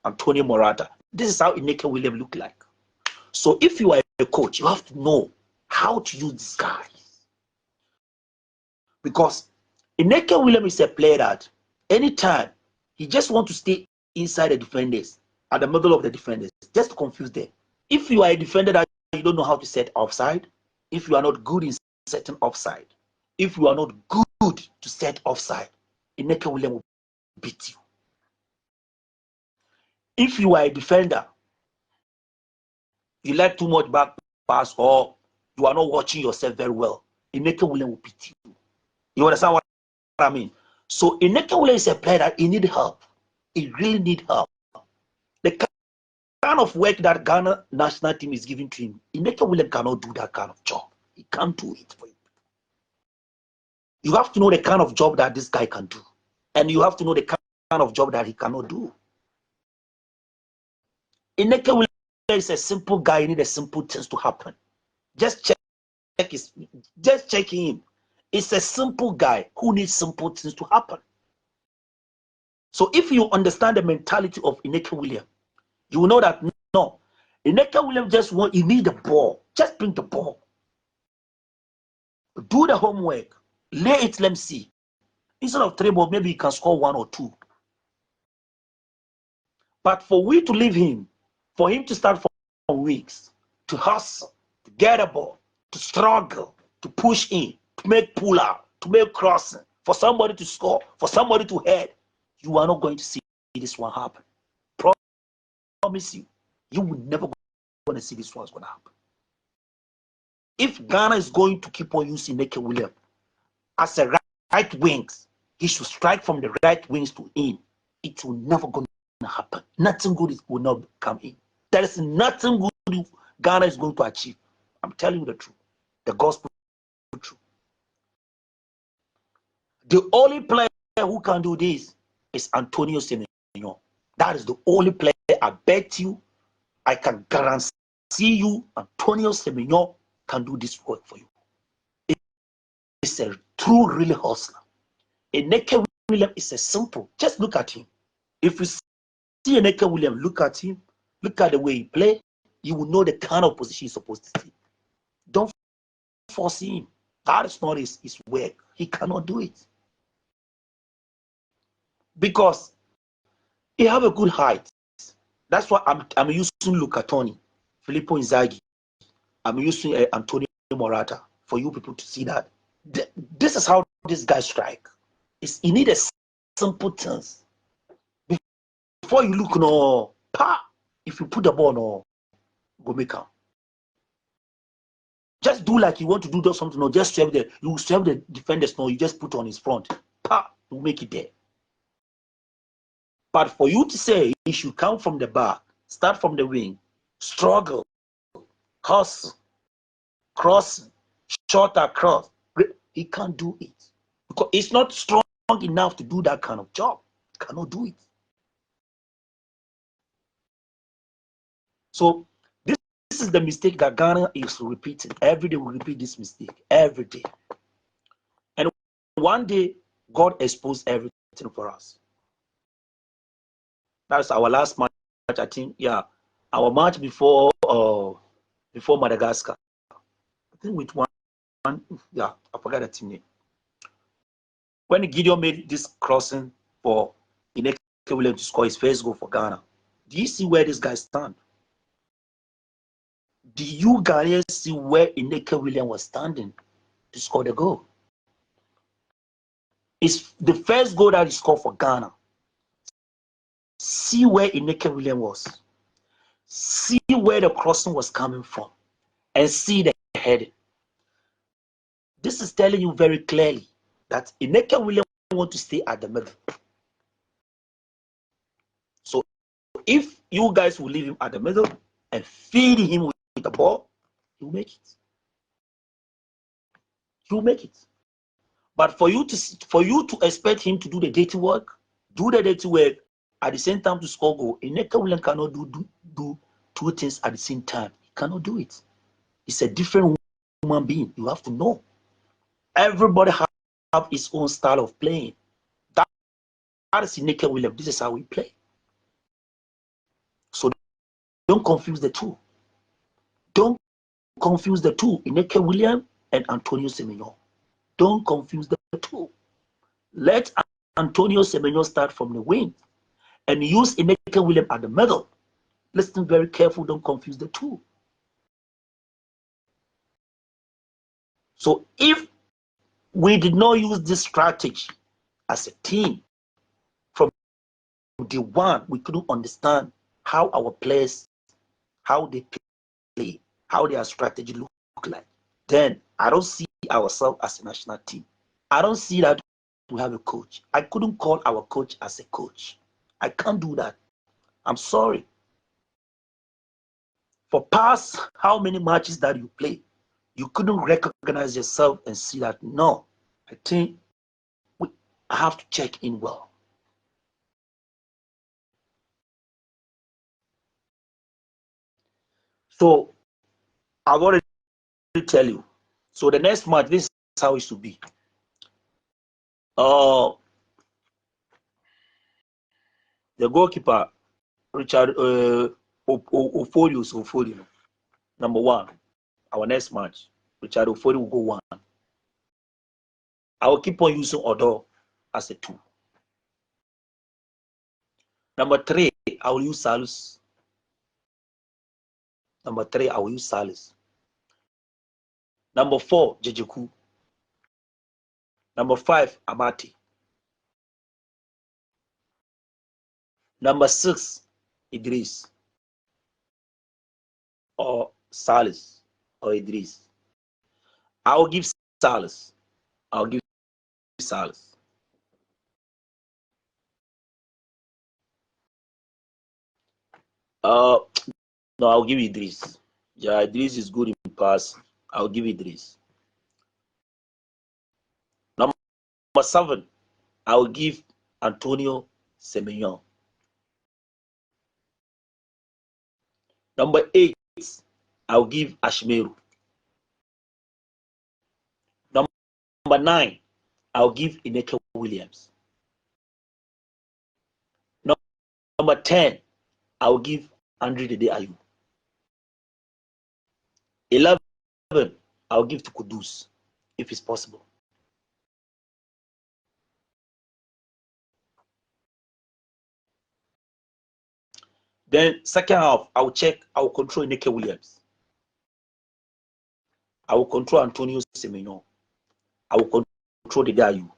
Antonio Morata. This is how Ineke Williams look like. So if you are a coach, you have to know how to use this guy. Because Ineke Williams is a player that anytime he just want to stay inside the defenders, at the middle of the defenders, just to confuse them. If you are a defender that you don't know how to set offside, if you are not good in setting offside, if you are not good to set offside, Ineke Williams will beat you. If you are a defender, you like too much back pass or you are not watching yourself very well, Ineke Williams will beat you. You understand what I mean? So Ineke Williams is a player that he need help. He really need help. The kind of work that Ghana national team is giving to him, Ineke Williams cannot do that kind of job. He can't do it for you. You have to know the kind of job that this guy can do. And you have to know the kind of job that he cannot do. Ineke Williams is a simple guy. You need a simple things to happen. Just check him. It's a simple guy who needs simple things to happen. So if you understand the mentality of Ineke Williams, you will know that no, Ineke Williams just you need the ball. Just bring the ball. Do the homework. Lay it, let me see. Instead of 3 balls, maybe he can score 1 or 2. But for we to leave him, for him to start for weeks, to hustle, to get a ball, to struggle, to push in, to make pull out, to make crossing, for somebody to score, for somebody to head, you are not going to see this one happen. Promise you, you will never going to see this one's going to happen. If Ghana is going to keep on using Ineke Williams as a right wings, he should strike from the right wings to in. It will never going to happen. Nothing good will not come in. There is nothing good Ghana is going to achieve. I'm telling you the truth. The gospel truth. The only player who can do this is Antonio Semenyo. That is the only player. I bet you, I can guarantee you, Antonio Semenyo can do this work for you. It's a true, really hustler. Ineke Williams is a simple. Just look at him. If you see Ineke Williams, look at him. Look at the way he plays. You will know the kind of position he's supposed to take. Don't force him. That is not his work. He cannot do it. Because he have a good height. That's why I'm using Luca Toni, Filippo Inzaghi. I'm using Antonio Morata for you people to see that. This is how this guy strike. You need a simple things. Before you look, no, if you put the ball, no, go make him. Just do like you want to do something, no, just serve the defenders, no, you just put on his front. You make it there. But for you to say he should come from the back, start from the wing, struggle, hustle, cross, short across, he can't do it. Because he's not strong enough to do that kind of job. He cannot do it. So this is the mistake that Ghana is repeating. Every day we repeat this mistake. Every day. And one day, God exposed everything for us. That's our last match, I think. Yeah, our match before Madagascar. I think with one. Yeah, I forgot the team name. When Gideon made this crossing for Ineke Williams to score his first goal for Ghana, do you see where this guy stand? Do you guys see where Ineke Williams was standing to score the goal? It's the first goal that he scored for Ghana. See where Ineke Williams was. See where the crossing was coming from. And see the head. This is telling you very clearly that Ineke Williams want to stay at the middle. So if you guys will leave him at the middle and feed him with the ball, he'll make it. He'll make it. But for you to expect him to do the dirty work, at the same time to score goal, Ineke Williams cannot do two things at the same time. He cannot do it. It's a different human being. You have to know. Everybody have his own style of playing. That is Ineke Williams. This is how we play. So Don't confuse the two. Don't confuse the two. Ineke Williams and Antonio Semenyo. Don't confuse the two. Let Antonio Semenyo start from the wing and use Ineke Williams at the middle. Listen very careful. Don't confuse the two. So if we did not use this strategy as a team from day one, we couldn't understand how our players, how they play, how their strategy look like. Then I don't see ourselves as a national team. I don't see that we have a coach. I couldn't call our coach as a coach. I can't do that. I'm sorry. For past how many matches that you play, you couldn't recognize yourself and see that, no, I think we have to check in well. So I've already tell you. So the next match, this is how it should be. The goalkeeper, Richard Ofori, number one. Our next match, Richard Ofori will go one. I will keep on using Odo as a two. Number three, I will use Salus. Number three, I will use Salus. Number four, Jejeku. Number five, Amati. Number six, Idris. Or Salis. Or Idris. I will give Salis. I'll give Salis. No, I'll give Idris. Yeah, Idris is good in pass. I'll give Idris. Number seven, I'll give Antonio Semenyo. Number 8, I'll give Ashmeru. Number 9, I'll give Ineke Williams. Number 10, I'll give Andre Dede Ayew. 11, I'll give to Kudus, if it's possible. Then second half, I'll control Ineke Williams. I will control Antonio Semenyo. I will control Dede Ayew.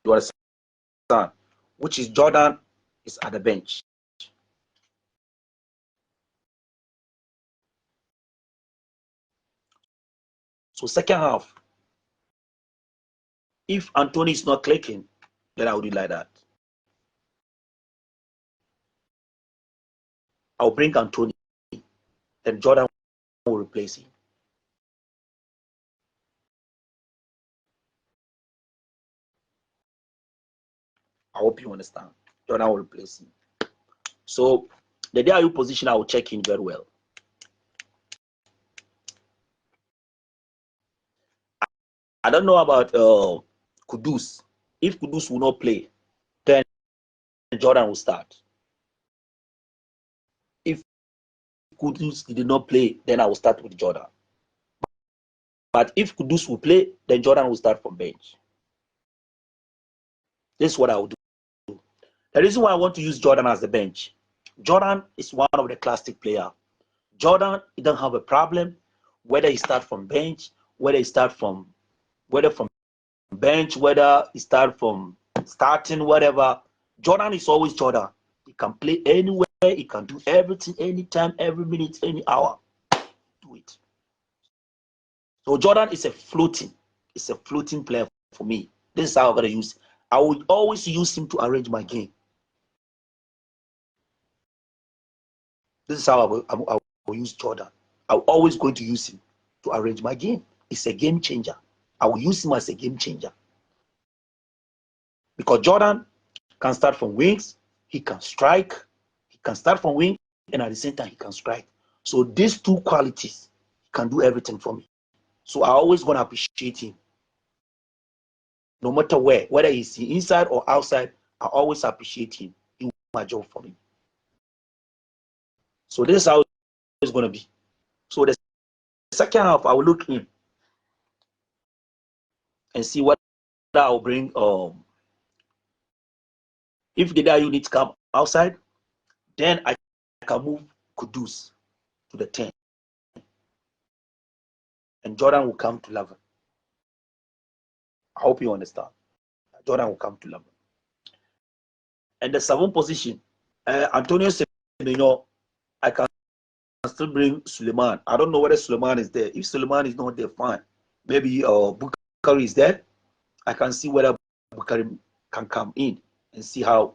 You understand? Which is Jordan is at the bench. So second half, if Anthony is not clicking, then I will do like that. I'll bring Anthony, then Jordan will replace him. I hope you understand. Jordan will replace him. So the day you position, I will check in very well. I don't know about Kudus. If Kudus will not play, then Jordan will start. If Kudus did not play, then I will start with Jordan. But if Kudus will play, then Jordan will start from bench. This is what I will do. The reason why I want to use Jordan as the bench, Jordan is one of the classic players. Jordan, he doesn't have a problem whether he start from bench, whether he start from bench, whether he start from starting, whatever. Jordan is always Jordan. He can play anywhere. He can do everything, anytime, every minute, any hour. Do it. So Jordan is a floating player for me. This is how I'm gonna use. I will always use him to arrange my game. This is how I will use Jordan. I'm always going to use him to arrange my game. It's a game changer. I will use him as a game changer. Because Jordan can start from wings, he can strike, he can start from wing, and at the same time, he can strike. So these two qualities can do everything for me. So I always gonna appreciate him. No matter where, whether he's inside or outside, I always appreciate him. He my job for me. So this is how it's going to be. So the second half, I will look in and see what I will bring. If the unit come outside, then I can move Kudus to the 10. And Jordan will come to 11. I hope you understand. Jordan will come to 11. And the 7th position, Antonio Semenyo, I can still bring Suleiman. I don't know whether Suleiman is there. If Suleiman is not there, fine. Maybe Bukari is there. I can see whether Bukari can come in and see how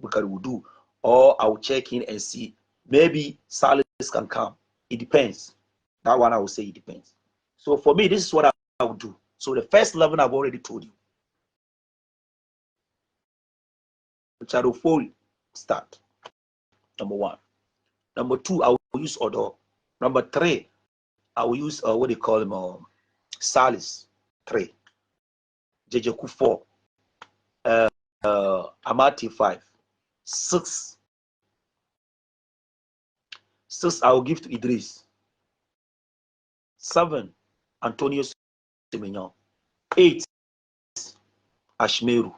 Bukari will do. Or I will check in and see. Maybe Salis can come. It depends. That one I will say it depends. So for me, this is what I will do. So the first 11 I've already told you. Shadow 4 start. Number 1. Number 2, I will use Odo. Number 3, I will use what they call him, Salis 3. Jejeku 4. Amati 5. 6. 6 I will give to Idris. 7, Antonio Semenyo. 8, Ashmeru.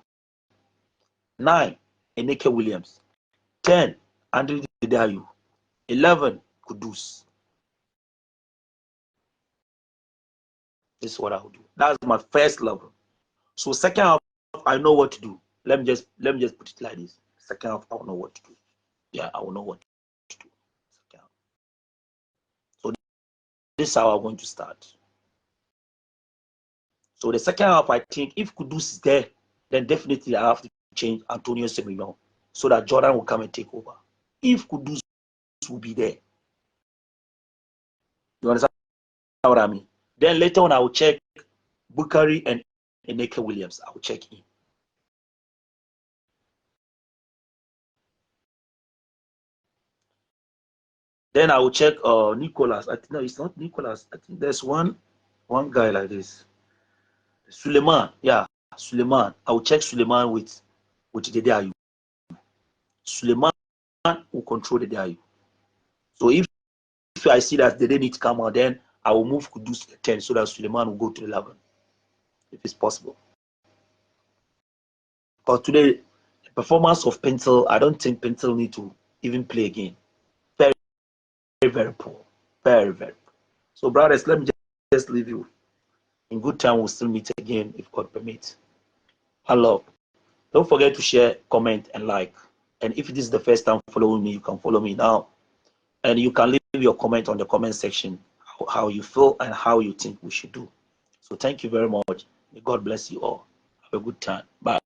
9, Eneke Williams. 10, Andre Didayu. 11, Kudus. This is what I will do. That's my first level. So second half, I know what to do. Let me just put it like this. Second half, I will know what to do. Yeah, I will know what to do. Second half. So this is how I'm going to start. So the second half, I think if Kudus is there, then definitely I have to change Antonio Semenyo so that Jordan will come and take over. If Kudus will be there. You understand what I mean? Then later on, I will check Bukari and Eneke Williams. I will check in. Then I will check Nicholas. I think no, it's not Nicholas. I think there's one guy like this. Suleiman. Yeah, Suleiman. I will check Suleiman with the Didayu. Suleiman will control the Didayu. So if I see that they need to come out, then I will move Kudus to the 10 so that Suleiman will go to 11. If it's possible. Because today, the performance of Pencil, I don't think Pencil need to even play again. Very, very, very poor. Very, very poor. So, brothers, let me just leave you. In good time, we'll still meet again if God permits. Hello. Don't forget to share, comment, and like. And if this is the first time following me, you can follow me now. And you can leave your comment on the comment section, how you feel and how you think we should do. So thank you very much. May God bless you all. Have a good time. Bye.